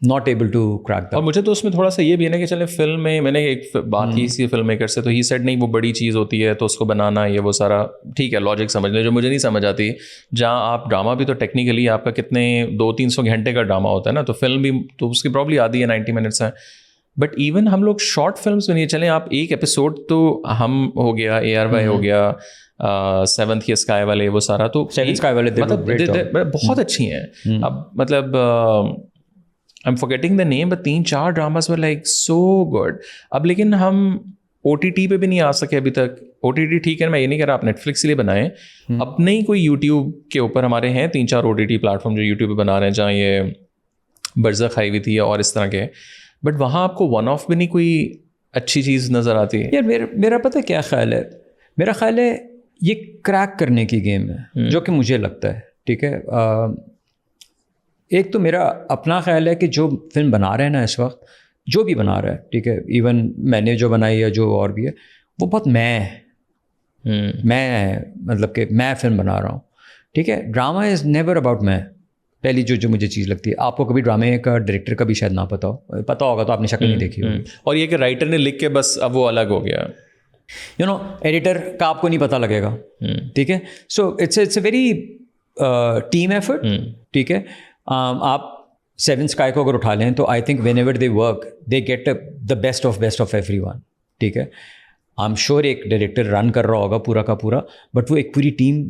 not able to crack that. اور مجھے تو اس میں تھوڑا سا یہ بھی ہے نا کہ چلے فلم میں نے ایک بات کی سی فلم میکر سے, تو ہی سیڈ نہیں وہ بڑی چیز ہوتی ہے تو اس کو بنانا یہ وہ سارا ٹھیک ہے, لاجک سمجھ لیں. جو مجھے نہیں سمجھ آتی, جہاں آپ ڈرامہ بھی تو ٹیکنیکلی آپ کا کتنے 200-300 گھنٹے کا ڈرامہ ہوتا ہے نا, تو فلم بھی تو اس کی پرابلی آدھی ہے 90 منٹس ہیں. بٹ ایون ہم لوگ شارٹ فلمس میں نہیں چلیں, آپ ایک ایپیسوڈ تو ہم ہو گیا, ARY ہو گیا, 7th کی اسکائی والے وہ سارا, تو بہت اچھی ہیں. اب مطلب I'm forgetting the name, but 3-4 dramas were like so good. اب لیکن ہم OTT پہ بھی نہیں آ سکے ابھی تک. OTT ٹھیک ہے, میں یہ نہیں کہہ رہا آپ نیٹفلکس کے لیے بنائیں, اپنے ہی کوئی یوٹیوب کے اوپر ہمارے ہیں 3-4 OTT پلیٹفارم جو یوٹیوب پہ بنا رہے ہیں, جہاں یہ برزخ آئی ہوئی تھی اور اس طرح کے, بٹ وہاں آپ کو ون آف بھی نہیں کوئی اچھی چیز نظر آتی. یار میرا پتہ کیا خیال ہے, میرا خیال ہے یہ کریک کرنے کی گیم ہے, جو کہ مجھے لگتا ہے ٹھیک ہے. ایک تو میرا اپنا خیال ہے کہ جو فلم بنا رہے ہیں نا اس وقت, جو بھی بنا رہا ہے ٹھیک ہے, ایون میں نے جو بنائی ہے جو اور بھی ہے, وہ بہت میں مطلب کہ میں فلم بنا رہا ہوں, ٹھیک ہے. ڈرامہ از نیور اباؤٹ میں. پہلی جو مجھے چیز لگتی ہے, آپ کو کبھی ڈرامے کا ڈائریکٹر کا بھی شاید نہ پتا ہوگا تو آپ نے شکل نہیں دیکھی ہوگی. اور یہ کہ رائٹر نے لکھ کے بس اب وہ الگ ہو گیا, ایڈیٹر کا آپ کو نہیں پتہ لگے گا, ٹھیک ہے. So it's a very team effort, ٹھیک ہے. آپ سیون اسکائی کو اگر اٹھا لیں تو I think whenever they work they get the best of everyone, ٹھیک ہے. آئی ایم شیور ایک ڈائریکٹر رن کر رہا ہوگا پورا کا پورا, بٹ وہ ایک پوری ٹیم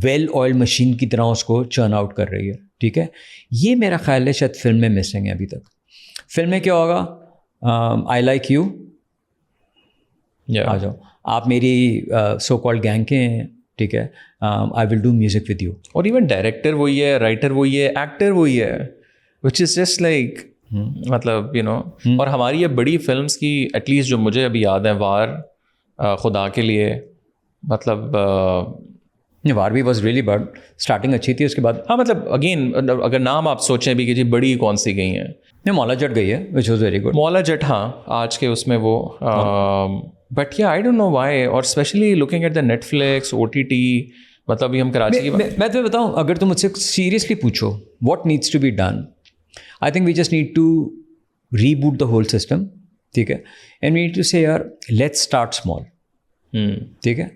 ویل آئل مشین کی طرح اس کو چرن آؤٹ کر رہی ہے, ٹھیک ہے. یہ میرا خیال ہے شاید فلم میں مسنگ ہے ابھی تک. فلم میں کیا ہوگا, آئی لائک یو, آ جاؤ آپ میری سو کالڈ گینگ کے ہیں, ٹھیک ہے. I will do music with you. اور ایون ڈائریکٹر وہی ہے, رائٹر وہی ہے, ایکٹر وہی ہے, وچ از جسٹ لائک مطلب اور ہماری یہ بڑی فلمس کی ایٹ لیسٹ جو مجھے ابھی یاد ہے, وار, خدا کے لیے, مطلب وار بھی واز ریئلی بٹ اسٹارٹنگ اچھی تھی, اس کے بعد ہاں مطلب اگین اگر نام آپ سوچیں بھی کہ جی بڑی کون سی گئی ہیں, مولا جٹ گئی ہے وچ واز ویری گڈ. مولا جٹ, ہاں آج کے اس میں وہ, but yeah I don't know why. اور especially looking at the Netflix, OTT, مطلب ابھی ہم کراچی کی میں تمہیں بتاؤں, اگر تم مجھ سے سیریسلی پوچھو what needs to be done, I think we just need to reboot the whole system, ٹھیک ہے. اینڈ وی نیڈ ٹو سے یار لیٹس اسٹارٹ اسمال, ٹھیک ہے.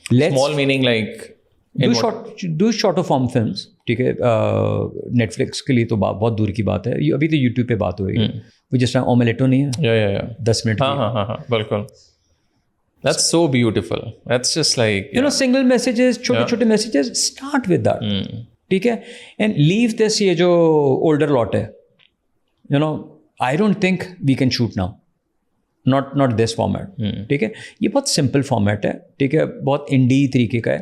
Small meaning like do short of form films, ٹھیک ہے. Net flicks کے لیے تو بہت دور کی بات ہے, ابھی تو یوٹیوب پہ بات ہو رہی ہے. وہ جس طرح اومیلیٹو نہیں ہے 10 منٹ, ہاں بالکل. That's so beautiful. That's just like single messages, چھوٹے میسیجز, start with that, ٹھیک ہے. And leave this یہ جو older lot ہے, I don't think we can shoot now. Not this format, ٹھیک ہے. یہ بہت سمپل فارمیٹ ہے, ٹھیک ہے, بہت انڈی طریقے کا ہے.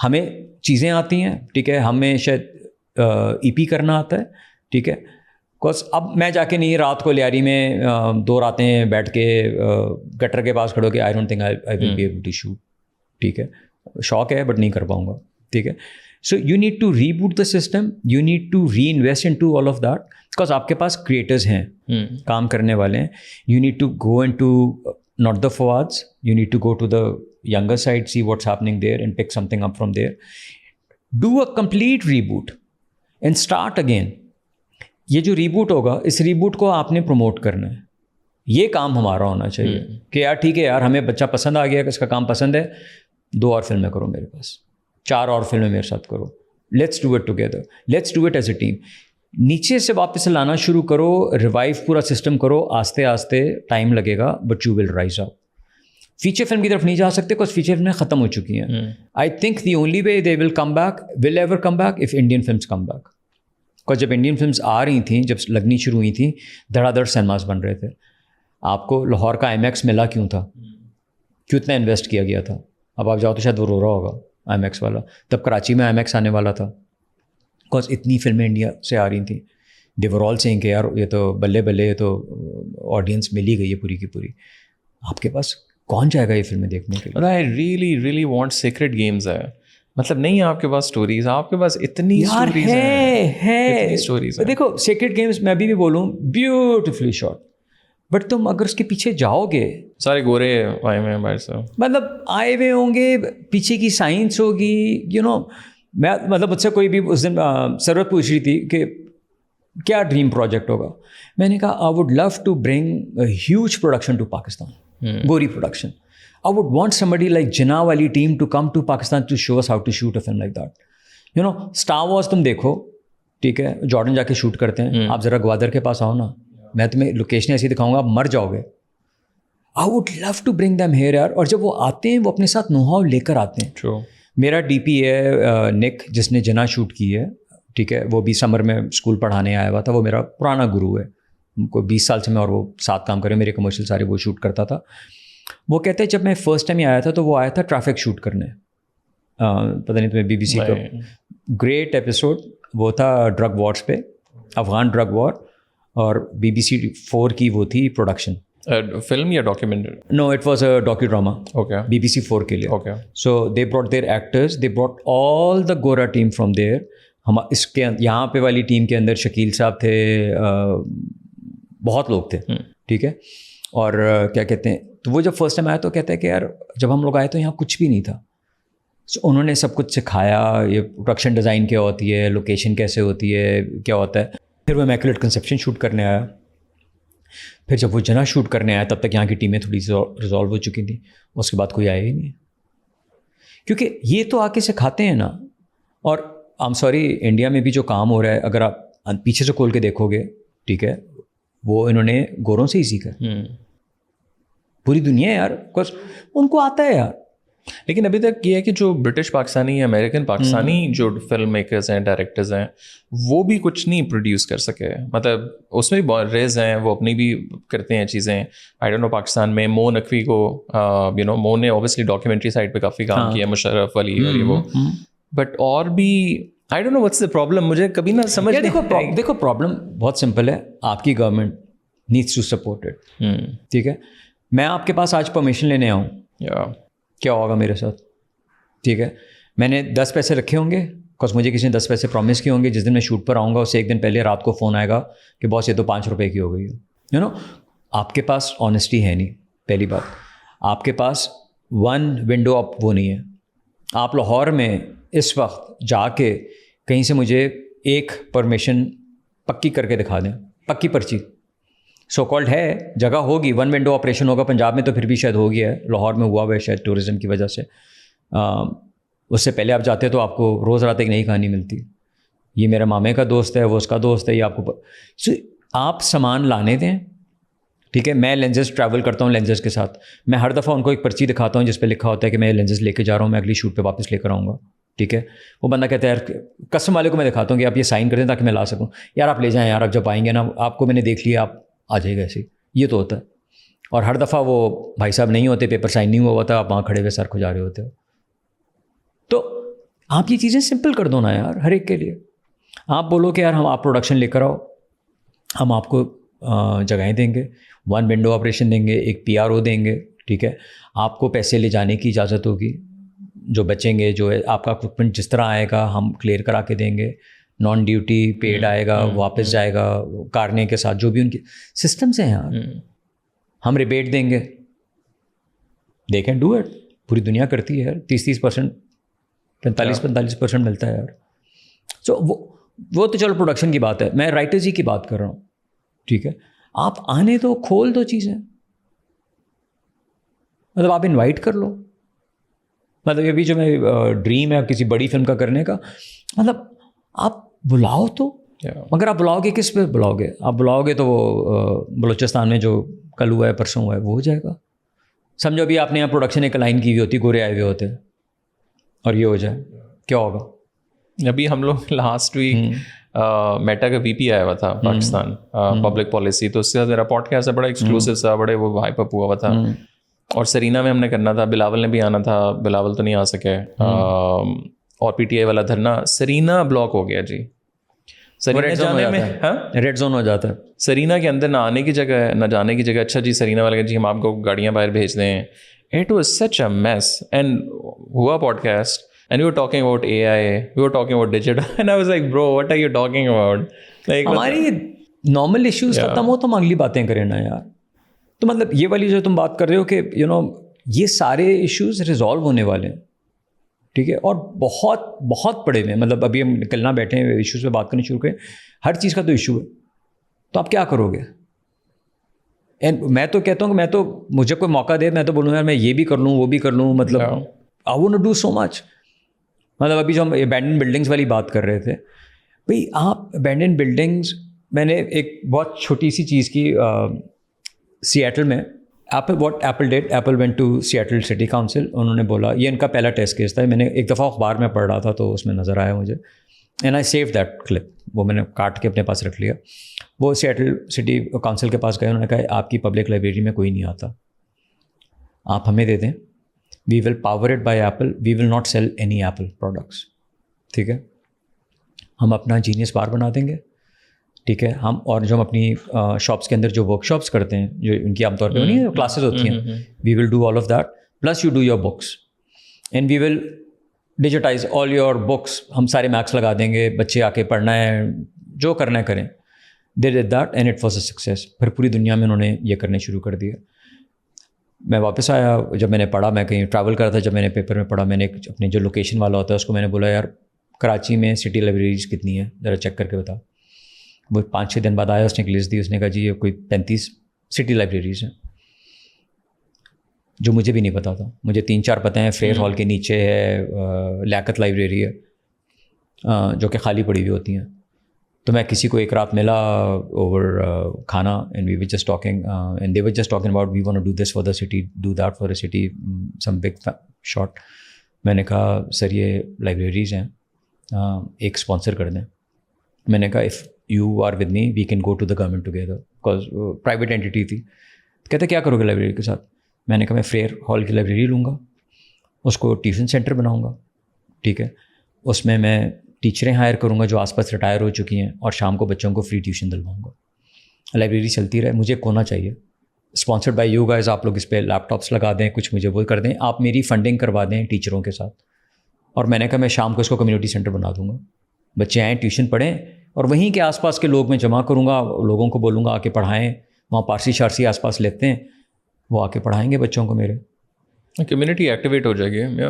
ہمیں چیزیں آتی ہیں, ٹھیک ہے, ہمیں شاید EP کرنا آتا ہے, ٹھیک ہے. بکاز اب میں جا کے نہیں رات کو لیاری میں 2 راتیں بیٹھ کے گٹر کے پاس کھڑو کے I don't think I will be able to shoot, ٹھیک ہے. شوق ہے بٹ نہیں کر پاؤں گا, ٹھیک ہے. So you need to reboot the system, you need to reinvest into all of that, because آپ کے پاس کریٹرز ہیں, کام کرنے والے ہیں. You need to go into not the Fawads, you need to go to the younger side, see what's happening there and pick something up from there. Do a complete reboot and start again. یہ جو reboot ہوگا, اس reboot کو آپ نے promote کرنا ہے. یہ کام ہمارا ہونا چاہیے کہ یار ٹھیک ہے یار, ہمیں بچہ پسند آ گیا, کہ اس کا کام پسند ہے, 2 اور فلمیں کرو میرے پاس, 4 اور فلمیں میرے ساتھ کرو, let's do it together, let's do it as a team. نیچے سے واپس لانا شروع کرو, ریوائو پورا سسٹم کرو, آہستہ آہستہ ٹائم لگے گا, but you will rise up. Feature film کی طرف نہیں جا سکتے بکاز فیچر فلمیں ختم ہو چکی ہیں. I think the only way they will come back, will ever come back, if Indian films come back. Because جب انڈین فلمس آ رہی تھیں, جب لگنی شروع ہوئی تھیں, دھڑا دھڑ سنیماز بن رہے تھے. آپ کو لاہور کا IMAX ملا کیوں تھا, کیوں اتنا انویسٹ کیا گیا تھا. اب آپ جاؤ تو شاید وہ رو رہا ہوگا IMAX والا. تب کراچی میں IMAX آنے والا تھا, بکاز اتنی فلمیں انڈیا سے آ رہی تھیں. دے ور آل سیئنگ کہ یار یہ تو بلے بلے, یہ تو آڈینس مل ہی گئی ہے پوری کی پوری. آپ کے پاس کون جائے گا یہ فلمیں دیکھنے کے لیے. I really want Sacred Games ہے, مطلب نہیں آپ کے پاس اسٹوریز, آپ کے پاس اتنی اسٹوریز ہیں. دیکھو سیکریٹ گیمز میں بھی بولوں بیوٹیفلی شاٹ, بٹ تم اگر اس کے پیچھے جاؤ گے, سارے گورے آئے ہوئے ہیں باہر سے, مطلب آئے ہوئے ہوں گے, پیچھے کی سائنس ہوگی, میں مطلب مجھ سے کوئی بھی اس دن سرورت پوچھ رہی تھی کہ کیا ڈریم پروجیکٹ ہوگا. میں نے کہا I would love to bring a huge production to Pakistan, گوری production. I would want somebody like Jinnah wali team to come to Pakistan to show us how to shoot a film like that. Star Wars تم دیکھو, ٹھیک ہے, Jordan جا کے shoot کرتے ہیں. آپ ذرا گوادر کے پاس آؤ نا, میں تمہیں لوکیشن ایسی دکھاؤں گا, آپ مر جاؤ گے. I would love to bring them here یار. اور جب وہ آتے ہیں وہ اپنے ساتھ نو ہاؤ لے کر آتے ہیں. True. میرا DP ہے نک, جس نے جنا شوٹ کی ہے, ٹھیک ہے, وہ بھی سمر میں اسکول پڑھانے آیا ہوا تھا. وہ میرا پرانا گرو ہے, کوئی 20 سال سے میں اور وہ ساتھ کام کرے, میرے کمرشل سارے وہ شوٹ کرتا تھا. وہ کہتے ہیں جب میں فرسٹ ٹائم آیا تھا تو وہ آیا تھا ٹریفک شوٹ کرنے, پتہ نہیں تمہیں BBC کا گریٹ ایپیسوڈ وہ تھا ڈرگ وارس پہ, افغان ڈرگ وار, اور BBC 4 کی وہ تھی پروڈکشن. فلم یا documentary? No it was a docudrama. Okay. BBC 4 کے لیے. Okay. So they brought there actors, they brought all the گورا ٹیم فرام دیئر. اس کے یہاں پہ والی ٹیم کے اندر شکیل صاحب تھے, بہت لوگ تھے, ٹھیک ہے. اور کیا کہتے ہیں, تو وہ جب فرسٹ ٹائم آیا تو کہتا ہے کہ یار جب ہم لوگ آئے تو یہاں کچھ بھی نہیں تھا. انہوں نے سب کچھ سکھایا, یہ پروڈکشن ڈیزائن کیا ہوتی ہے, لوکیشن کیسے ہوتی ہے, کیا ہوتا ہے. پھر وہ امیکولیٹ کنسیپشن شوٹ کرنے آیا. پھر جب وہ جنا شوٹ کرنے آیا تب تک یہاں کی ٹیمیں تھوڑی ریزالو ہو چکی تھیں. اس کے بعد کوئی آیا ہی نہیں, کیونکہ یہ تو آ کے سکھاتے ہیں نا. اور آئی ایم سوری, انڈیا میں بھی جو کام ہو رہا ہے اگر آپ پیچھے سے کھول کے دیکھو گے, ٹھیک ہے, وہ انہوں نے گوروں سے ہی سیکھا. پوری دنیا ہے یار, بکاز ان کو آتا ہے یار. لیکن ابھی تک یہ ہے کہ جو برٹش پاکستانی یا امریکن پاکستانی جو فلم میکرز ہیں, ڈائریکٹرز ہیں, وہ بھی کچھ نہیں پروڈیوس کر سکے. مطلب اس میں بھی ریز ہیں, وہ اپنی بھی کرتے ہیں چیزیں. آئی ڈونٹ نو پاکستان میں مو نقوی کو مو نے اوبیسلی ڈاکیومنٹری سائڈ پہ کافی کام کیا, مشرف علی اور یہ وہ, بٹ اور بھی I don't know what's the problem. مجھے کبھی نہ سمجھ دیکھو پرابلم بہت سمپل ہے. آپ کی government needs to support it. ٹھیک ہے, میں آپ کے پاس آج پرمیشن لینے آؤں, کیا ہوگا میرے ساتھ؟ ٹھیک ہے, میں نے 10 پیسے رکھے ہوں گے, بکاز مجھے کسی نے 10 پیسے پرومس کیے ہوں گے. جس دن میں شوٹ پر آؤں گا اس سے ایک دن پہلے رات کو فون آئے گا کہ باس یہ تو 5 روپے کی ہو گئی ہے. یو نو, آپ کے پاس آنیسٹی ہے نہیں. پہلی بات, آپ کے پاس 1 ونڈو اپ وہ نہیں ہے. آپ لاہور میں اس وقت جا کے کہیں سے مجھے ایک پرمیشن پکی کر کے دکھا دیں, پکی پرچی سو کالڈ ہے, جگہ ہوگی, 1 ونڈو آپریشن ہوگا. پنجاب میں تو پھر بھی شاید ہو گیا ہے, لاہور میں ہوا ہوا ہے شاید ٹورزم کی وجہ سے. اس سے پہلے آپ جاتے تو آپ کو روز رات ایک نئی کہانی ملتی. یہ میرا مامے کا دوست ہے, وہ اس کا دوست ہے, یہ آپ کو آپ سامان لانے دیں. ٹھیک ہے, میں لینزز ٹریول کرتا ہوں لینزز کے ساتھ. میں ہر دفعہ ان کو ایک پرچی دکھاتا ہوں جس پہ لکھا ہوتا ہے کہ میں لینزز لے کے جا رہا ہوں, میں اگلی شوٹ پہ واپس لے کر آؤں گا. ٹھیک ہے, وہ بندہ کہتا ہے یار کسٹم والے کو میں دکھاتا ہوں کہ آپ یہ سائن کر دیں تاکہ میں لا سکوں. یار آپ لے جائیں یار, آپ جب آئیں گے نا آپ کو میں نے دیکھ لیا, آپ آ جائے گا ایسے. یہ تو ہوتا ہے. اور ہر دفعہ وہ بھائی صاحب نہیں ہوتے, پیپر سائن نہیں ہوا ہوتا, آپ وہاں کھڑے ہوئے سر کھجا رہے ہوتے ہو. تو آپ یہ چیزیں سمپل کر دو نا یار ہر ایک کے لیے. آپ بولو کہ یار ہم آپ پروڈکشن لے کر آؤ, ہم آپ کو جگہیں دیں گے, 1 ونڈو آپریشن دیں گے, ایک PRO دیں گے. ٹھیک ہے, آپ کو پیسے لے جانے کی اجازت ہوگی, جو بچیں گے, جو ہے آپ کا اکوپمنٹ جس طرح آئے گا ہم کلیئر کرا کے دیں گے. نان ڈیوٹی پیڈ آئے گا, واپس جائے گا کارنے کے ساتھ, جو بھی ان کے سسٹمس ہیں یار. ہم ریبیٹ دیں گے, دے کین ڈو اٹ. پوری دنیا کرتی ہے یار, 30% 45% ملتا ہے یار. سو وہ تو چلو پروڈکشن کی بات ہے, میں رائٹرز ہی کی بات کر رہا ہوں. ٹھیک ہے, آپ آنے دو, کھول دو چیزیں. مطلب آپ انوائٹ کر لو. مطلب ابھی جو میں ڈریم ہے کسی بڑی فلم کا کرنے کا, مطلب آپ بلاؤ تو. مگر آپ بلاؤ گے کس پہ بلاؤ گے؟ آپ بلاؤ گے تو وہ بلوچستان میں جو کل ہوا ہے پرسوں ہوا ہے وہ ہو جائے گا. سمجھو ابھی آپ نے یہاں پروڈکشن ایک لائن کی ہوئی ہوتی, گورے آئے ہوئے ہوتے, اور یہ ہو جائے, کیا ہوگا؟ ابھی ہم لوگ لاسٹ ویک میٹا کا VP آیا ہوا تھا پاکستان, پبلک پالیسی, تو اس سے میرا پوڈ کاسٹ ہے بڑا ایکسکلوسیو سا, بڑے وہ ہائپ اپ ہوا ہوا تھا. اور سرینا میں ہم نے کرنا تھا, بلاول نے بھی آنا تھا, بلاول تو نہیں آ سکے. اور PTI والا دھرنا, سرینا بلاک ہو گیا جی. سرینا جانے میں ریڈ زون ہو جاتا ہے. سرینا کے اندر نہ آنے کی جگہ ہے نہ جانے کی جگہ. اچھا جی سرینا والے جی ہم آپ کو گاڑیاں باہر بھیج دیں. It was such a mess. And ہوا podcast and we were talking about AI, we were talking about digital, and I was like, bro, what are you talking about? Like, ہماری نارمل ایشوز ختم ہو تو ہم اگلی باتیں کریں نا یار. تو مطلب یہ والی جو تم بات کر رہے ہو کہ یہ سارے ایشوز ریزالو ہونے والے ہیں. ٹھیک ہے, اور بہت بہت پڑے ہوئے ہیں. مطلب ابھی ہم نکلنا بیٹھے ہیں ایشوز پہ بات کرنی شروع کریں, ہر چیز کا تو ایشو ہے. تو آپ کیا کرو گے؟ اینڈ میں تو کہتا ہوں کہ میں تو مجھے کوئی موقع دے میں تو بولوں یار میں یہ بھی کر لوں وہ بھی کر لوں. مطلب I want to do so much. مطلب ابھی جو ہم ابینڈن بلڈنگس والی بات کر رہے تھے, بھائی آپ ابینڈن بلڈنگس, میں نے ایک بہت چھوٹی سی چیز کی سیاٹل میں. Apple did, Apple went to Seattle city council. انہوں نے بولا, یہ ان کا پہلا ٹیسٹ کیس تھا, میں نے ایک دفعہ اخبار میں پڑھ رہا تھا تو اس میں نظر آیا مجھے, and I save that clip. وہ میں نے کاٹ کے اپنے پاس رکھ لیا. وہ سیاٹل سٹی کاؤنسل کے پاس گئے, انہوں نے کہا آپ کی پبلک لائبریری میں کوئی نہیں آتا, آپ ہمیں دے دیں, we will power it by Apple, we will not sell any Apple products. ٹھیک ہے, ہم اپنا جینیس بار بنا دیں گے. ٹھیک ہے, ہم اور جو ہم اپنی شاپس کے اندر جو ورک شاپس کرتے ہیں جو ان کی عام طور پہ نہیں کلاسز ہوتی ہیں, we will do all of that, plus you do your books, and we will digitise all your books. ہم سارے میکس لگا دیں گے, بچے آ کے پڑھنا ہے, جو کرنا ہے کریں. They did that and it was a success. پھر پوری دنیا میں انہوں نے یہ کرنے شروع کر دیا. میں واپس آیا, جب میں نے پڑھا, میں کہیں ٹریول کر رہا تھا, جب میں نے پیپر میں پڑھا, میں نے اپنے جو لوکیشن والا ہوتا ہے اس کو میں نے بولا یار کراچی میں سٹی لائبریریز کتنی ہیں ذرا چیک کر کے بتا. وہ 5-6 دن بعد آیا, اس نے ایک لسٹ دی, اس نے کہا جی یہ کوئی 35 سٹی لائبریریز ہیں, جو مجھے بھی نہیں پتا تھا. مجھے 3-4 پتہ ہیں, فیئر ہال کے نیچے ہے لیاقت لائبریری ہے جو کہ خالی پڑی ہوئی ہوتی ہیں. تو میں کسی کو ایک رات ملا اوور کھانا, and we were just talking and they were just talking about we want to do this for the city, do that for a city, some big shot. میں نے کہا سر یہ لائبریریز ہیں, ایک اسپانسر کر دیں. میں نے کہا if you are with me we can go to the government together, because private entity. کہتے کیا کرو گے لائبریری کے ساتھ؟ میں نے کہا میں فیئر ہال کی لائبریری لوں گا, اس کو ٹیوشن سینٹر بناؤں گا, ٹھیک ہے, اس میں ٹیچریں ہائر کروں گا جو آس پاس ریٹائر ہو چکی ہیں, اور شام کو بچوں کو فری ٹیوشن دلواؤں گا. لائبریری چلتی رہے, مجھے کونا چاہیے, اسپانسرڈ بائی یو گائز. آپ لوگ اس پہ لیپ ٹاپس لگا دیں, کچھ مجھے وہ کر دیں, آپ میری فنڈنگ کروا دیں ٹیچروں کے ساتھ. اور میں نے کہا میں شام کو اس کو کمیونٹی سینٹر بنا دوں گا, بچے آئیں ٹیوشن پڑھیں, اور وہیں کے آس پاس کے لوگ میں جمع کروں گا, لوگوں کو بولوں گا آ کے پڑھائیں. وہاں پارسی شارسی آس پاس لیتے ہیں, وہ آ کے پڑھائیں گے بچوں کو میرے. کمیونٹی ایکٹیویٹ ہو جائے گی.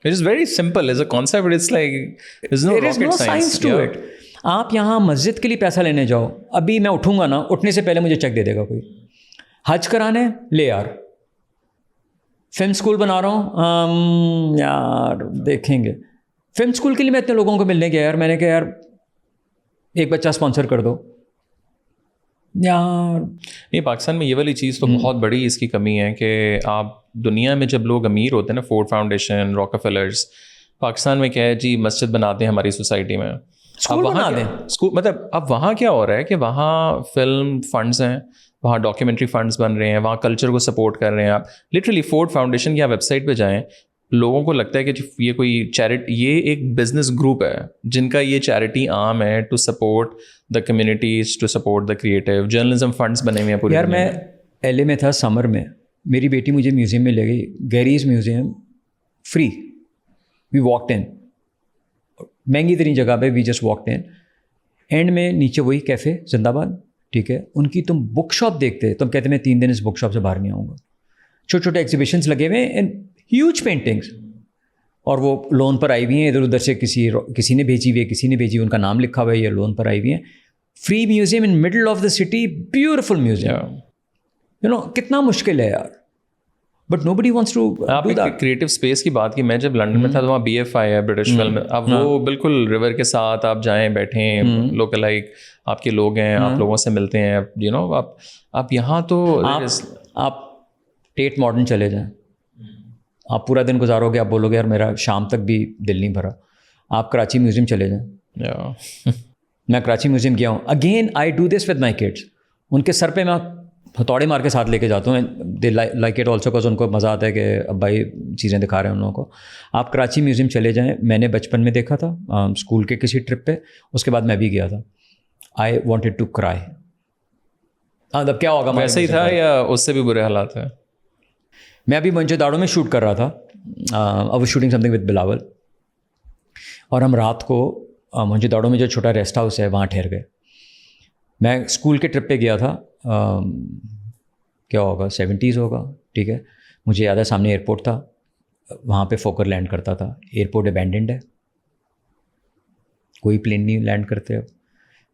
It is very simple as a concept, but it's like there's no rocket science to it. آپ یہاں مسجد کے لیے پیسہ لینے جاؤ, ابھی میں اٹھوں گا نا, اٹھنے سے پہلے مجھے چیک دے دے گا کوئی. حج کرانے لے یار, فلم اسکول بنا رہا ہوں یار دیکھیں گے. فلم اسکول کے لیے میں اتنے لوگوں کو ملنے گیا یار, میں نے کہا یار ایک بچہ اسپانسر کر دو یار. یہ پاکستان میں یہ والی چیز تو بہت بڑی اس کی کمی ہے کہ آپ دنیا میں جب لوگ امیر ہوتے ہیں نا, فورڈ فاؤنڈیشن, راکفیلرز, پاکستان میں کیا ہے جی مسجد بناتے ہیں ہماری سوسائٹی میں, اسکول بنا دیں. مطلب اب وہاں کیا ہو رہا ہے کہ وہاں فلم فنڈز ہیں, وہاں ڈاکیومنٹری فنڈز بن رہے ہیں, وہاں کلچر کو سپورٹ کر رہے ہیں. آپ لٹرلی فورڈ فاؤنڈیشن کی آپ ویب سائٹ پہ جائیں, لوگوں کو لگتا ہے کہ یہ کوئی چیریٹی, یہ ایک بزنس گروپ ہے جن کا یہ چیریٹی عام ہے to support the communities, to support the creative. Journalism funds بنے ہوئے ہیں پورے. یار میں LA میں تھا سمر میں, میری بیٹی مجھے میوزیم میں لے گئی, Gerry's museum, free. We walked in, مہنگی ترین جگہ پہ, we just walked in. And میں نیچے وہی کیفے زندہ باد, ٹھیک ہے, ان کی تم بک شاپ دیکھتے, تم کہتے میں 3 دن اس بک شاپ سے باہر نہیں آؤں گا. چھوٹے چھوٹے ایگزیبیشنس لگے ہوئے ہیں, ہیوج پینٹنگس, اور وہ لون پر آئی ہوئی ہیں, ادھر ادھر سے کسی نے بھیجی ہوئی ہے, کسی نے بھیجی ہوئی, ان کا نام لکھا ہوا ہے, یہ لون پر آئی ہوئی ہیں. Free museum in middle of the city, beautiful museum. You know کتنا مشکل ہے یار, but nobody wants to. آپ کریٹو اسپیس کی بات کی, میں جب لنڈن میں تھا تو وہاں BFI ہے برٹش فلم, اب وہ بالکل ریور کے ساتھ آپ جائیں بیٹھیں, لوکل لائک آپ کے لوگ ہیں, آپ لوگوں سے ملتے ہیں, یو نو. آپ یہاں تو آپ ٹیٹ ماڈرن چلے جائیں, آپ پورا دن گزارو گے, آپ بولو گے یار میرا شام تک بھی دل نہیں بھرا. آپ کراچی میوزیم چلے جائیں. میں کراچی میوزیم گیا ہوں. Again I do this with my kids. ان کے سر پہ میں ہتھوڑے مار کے ساتھ لے کے جاتا ہوں. They like it also, because ان کو مزہ آتا ہے کہ اب بھائی چیزیں دکھا رہے ہیں ان لوگوں کو. آپ کراچی میوزیم چلے جائیں, میں نے بچپن میں دیکھا تھا اسکول کے کسی ٹرپ پہ, اس کے بعد میں بھی گیا تھا. آئی وانٹیڈ ٹو کرائی. اب کیا ہوگا, ویسے ہی تھا یا اس سے بھی برے حالات ہیں؟ میں ابھی منجو داڑوں میں شوٹ کر رہا تھا, I was shooting something with Bilawal, اور ہم رات کو منجو داڑوں میں جو چھوٹا ریسٹ ہاؤس ہے وہاں ٹھہر گئے. میں اسکول کے ٹرپ پہ گیا تھا, کیا ہوگا 70s ہوگا, ٹھیک ہے. مجھے یاد ہے سامنے ایئرپورٹ تھا, وہاں پہ فوکر لینڈ کرتا تھا. ایئرپورٹ ابینڈنڈ ہے, کوئی پلین نہیں لینڈ کرتے. اب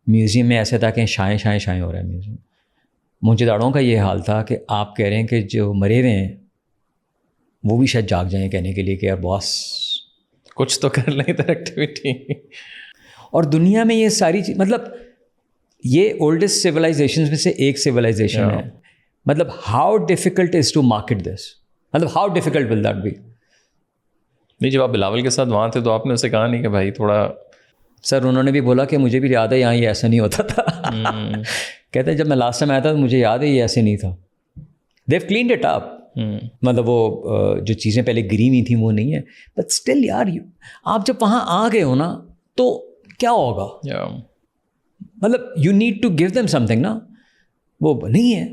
میوزیم میں ایسا تھا کہ شائیں ہو رہا ہے میوزیم. منجو داڑوں کا یہ حال تھا کہ آپ کہہ رہے ہیں کہ جو مرے ہوئے ہیں وہ بھی شاید جاگ جائیں کہنے کے لیے کہ یار باس کچھ تو کر لیں ادھر ایکٹیویٹی. اور دنیا میں یہ ساری چیز, مطلب یہ اولڈسٹ سویلائزیشن میں سے ایک سویلائزیشن ہے. مطلب how difficult is to market this, مطلب how difficult will that be. نہیں, جب آپ بلاول کے ساتھ وہاں تھے تو آپ نے اسے کہا نہیں کہ بھائی تھوڑا. سر انہوں نے بھی بولا کہ مجھے بھی یاد ہے یہاں یہ ایسا نہیں ہوتا تھا. کہتے ہیں جب میں لاسٹ ٹائم آیا تھا تو مجھے یاد ہے یہ ایسے نہیں تھا. دیو کلینڈ اٹ اپ. مطلب وہ جو چیزیں پہلے گری ہوئی تھیں وہ نہیں ہے, بٹ اسٹل یار آپ جب وہاں آ گئے ہو نا تو کیا ہوگا, مطلب you need to give them something نا. وہ نہیں ہے.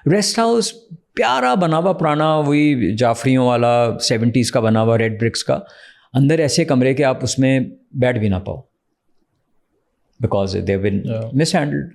ریسٹ ہاؤس پیارا بنا ہوا پرانا, وہی جعفریوں والا 70s کا بنا ہوا, ریڈ برکس کا, اندر ایسے کمرے کہ آپ اس میں بیٹھ بھی نہ پاؤ because they been mishandled.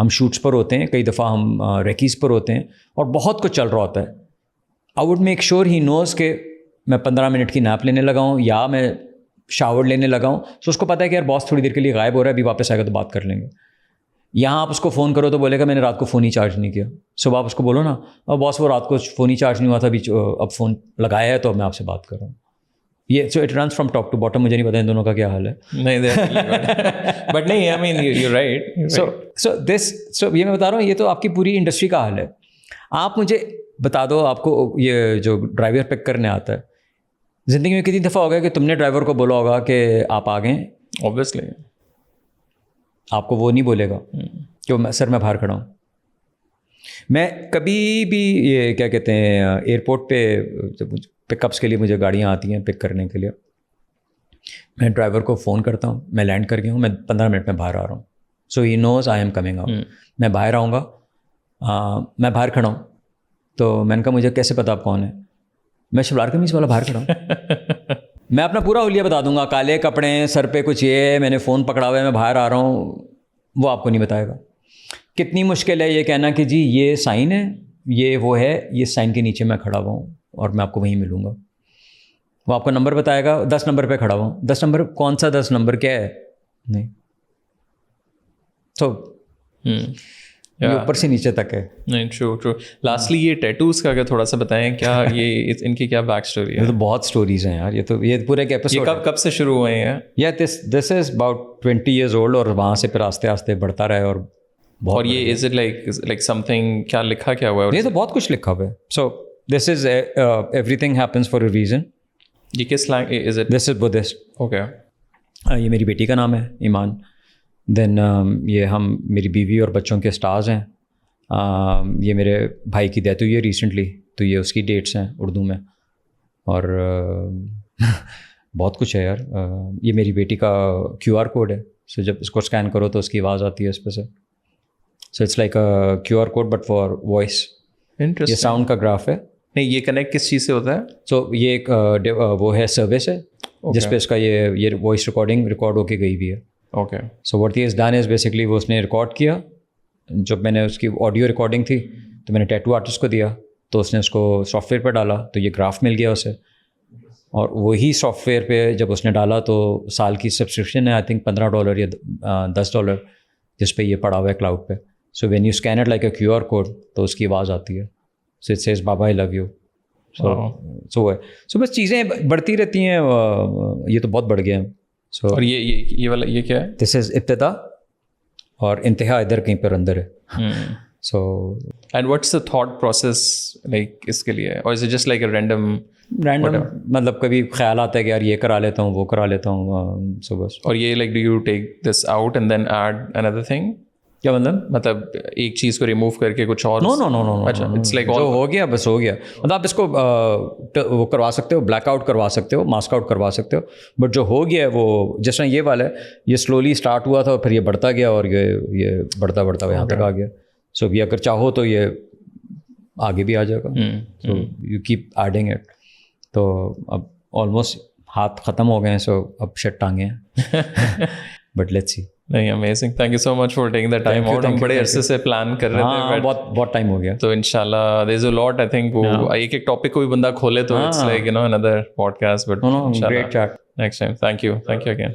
ہم شوٹس پر ہوتے ہیں, کئی دفعہ ہم ریکیز پر ہوتے ہیں اور بہت کچھ چل رہا ہوتا ہے. I would make sure he knows کہ میں 15 منٹ کی نیپ لینے لگا ہوں یا میں شاور لینے لگا ہوں. سو اس کو پتہ ہے کہ یار باس تھوڑی دیر کے لیے غائب ہو رہا ہے, ابھی واپس آئے گا تو بات کر لیں گے. یہاں آپ اس کو فون کرو تو بولے گا میں نے رات کو فون ہی چارج نہیں کیا. صبح آپ اس کو بولو نا باس وہ رات کو فون ہی چارج نہیں ہوا تھا, اب فون لگایا ہے تو اب میں آپ سے بات کر رہا ہوں. یہ so it runs from top to bottom. مجھے نہیں پتا ان دونوں کا کیا حال ہے. نہیں بٹ نہیں, آئی مین یو رائٹ. سو یہ میں بتا رہا ہوں, یہ تو آپ کی پوری انڈسٹری کا حال ہے. آپ مجھے بتا دو, آپ کو یہ جو ڈرائیور پک کرنے آتا ہے, زندگی میں کتنی دفعہ ہو گیا کہ تم نے ڈرائیور کو بولا ہوگا کہ آپ آ گئے؟ اوبویسلی آپ کو وہ نہیں بولے گا کہ سر میں باہر کھڑا ہوں. میں کبھی بھی یہ کیا کہتے ہیں ایئرپورٹ پہ پک اپس کے لیے مجھے گاڑیاں آتی ہیں پک کرنے کے لیے, میں ڈرائیور کو فون کرتا ہوں میں لینڈ کر گیا ہوں, میں 15 منٹ میں باہر آ رہا ہوں. سو ہی نوز آئی ایم کمنگ آؤٹ. میں باہر آؤں گا, میں باہر کھڑا ہوں. تو میں نے کہا مجھے کیسے پتا آپ کون ہیں؟ میں شلوار قمیض والا باہر کھڑا ہوں. میں اپنا پورا حلیہ بتا دوں گا, کالے کپڑے ہیں, سر پہ کچھ یہ, میں نے فون پکڑا ہوا ہے, میں باہر آ رہا ہوں. وہ آپ کو نہیں بتائے گا. کتنی مشکل ہے یہ کہنا کہ جی یہ سائن ہے, یہ وہ ہے, یہ سائن کے نیچے میں کھڑا ہوا ہوں اور میں آپ کو وہیں ملوں گا. وہ آپ کو نمبر بتائے گا, 10 نمبر پہ کھڑا ہوا ہوں. 10 نمبر کون سا 10 نمبر کیا ہے؟ نہیں. تو یہ اوپر سے نیچے تک ہے. نہیں, ٹرو. لاسٹلی یہ ٹیٹوز کا اگر تھوڑا سا بتائیں, کیا یہ ان کی کیا بیک اسٹوری ہے؟ یہ تو بہت اسٹوریز ہیں یار. یہ پورے ایک ایپیسوڈ. یہ کب سے شروع ہوئے ہیں؟ یا دس از اباؤٹ 20 years old, اور وہاں سے پھر آستے آستے بڑھتا رہا ہے. اور یہ از اٹ لائک سم تھنگ, کیا لکھا کیا ہوا ہے؟ یہ تو بہت کچھ لکھا ہوا ہے. So this is everything happens for a reason. یہ کس language is it? This is Buddhist. Okay. یہ میری بیٹی کا نام ہے ایمان. دین یہ ہم میری بیوی اور بچوں کے اسٹارز ہیں. یہ میرے بھائی کی ڈیتھ ہوئی ہے ریسنٹلی, تو یہ اس کی ڈیٹس ہیں اردو میں. اور بہت کچھ ہے یار. یہ میری بیٹی کا QR کوڈ ہے. سو جب اس کو اسکین کرو تو اس کی آواز آتی ہے اس پہ سے. So it's like QR code but for voice. یہ ساؤنڈ کا گراف ہے. نہیں, یہ کنیکٹ کس چیز سے ہوتا ہے؟ سو یہ ایک وہ ہے سروس ہے جس پہ اس کا یہ وائس ریکارڈ ہو کے گئی ہوئی ہے. Okay. So what he is done is basically وہ اس نے ریکارڈ کیا. جب میں نے اس کی آڈیو ریکارڈنگ تھی تو میں نے ٹیٹو آرٹسٹ کو دیا, تو اس نے اس کو سافٹ ویئر پہ ڈالا, تو یہ گراف مل گیا اسے. اور وہی سافٹ ویئر پہ جب اس نے ڈالا تو سال کی سبسکرپشن ہے آئی تھنک $15 یا $10, جس پہ یہ پڑا ہوا ہے کلاؤڈ پہ. So when you scan it like a QR code تو اس کی آواز آتی ہے. سو اٹ سیز بابا آئی لو یو. سو بس چیزیں بڑھتی رہتی ہیں. یہ تو بہت بڑھ گیا ہے. سو اور یہ والا یہ کیا ہے؟ دس از ابتدا, اور انتہا ادھر کہیں پر اندر ہے. So and what's the thought process like اس کے لیے, اور is it just like a random مطلب کبھی خیال آتا ہے کہ یار یہ کرا لیتا ہوں وہ کرا لیتا ہوں. سو بس. اور یہ like do you take this out and then add اندر تھنگ؟ کیا مطلب ایک چیز کو ریموو کر کے کچھ اور؟ نو. اچھا, اٹس لائک جو ہو گیا بس ہو گیا. مطلب آپ اس کو وہ کروا سکتے ہو, بلیک آؤٹ کروا سکتے ہو, ماسک آؤٹ کروا سکتے ہو, بٹ جو ہو گیا ہے وہ جس طرح یہ والا ہے, یہ سلولی اسٹارٹ ہوا تھا اور پھر یہ بڑھتا گیا اور یہ بڑھتا یہاں تک آ گیا. سو یہ اگر چاہو تو یہ آگے بھی آ جائے گا. So you keep adding it. تو اب آلموسٹ ہاتھ ختم ہو گئے ہیں. سو اب شٹ ٹانگے ہیں, بٹ لیٹس سی. نہیں, amazing. Thank you so much for taking the time out. ہم بڑے عرصے سے پلان کر رہے تھے, بہت ٹائم ہو گیا. تو ان شاء اللہ دیر از اے لاٹ. آئی تھنک وہ ایک ٹاپک کو بھی بندہ کھولے تو it's like another podcast, but great chat. next time. Thank you again.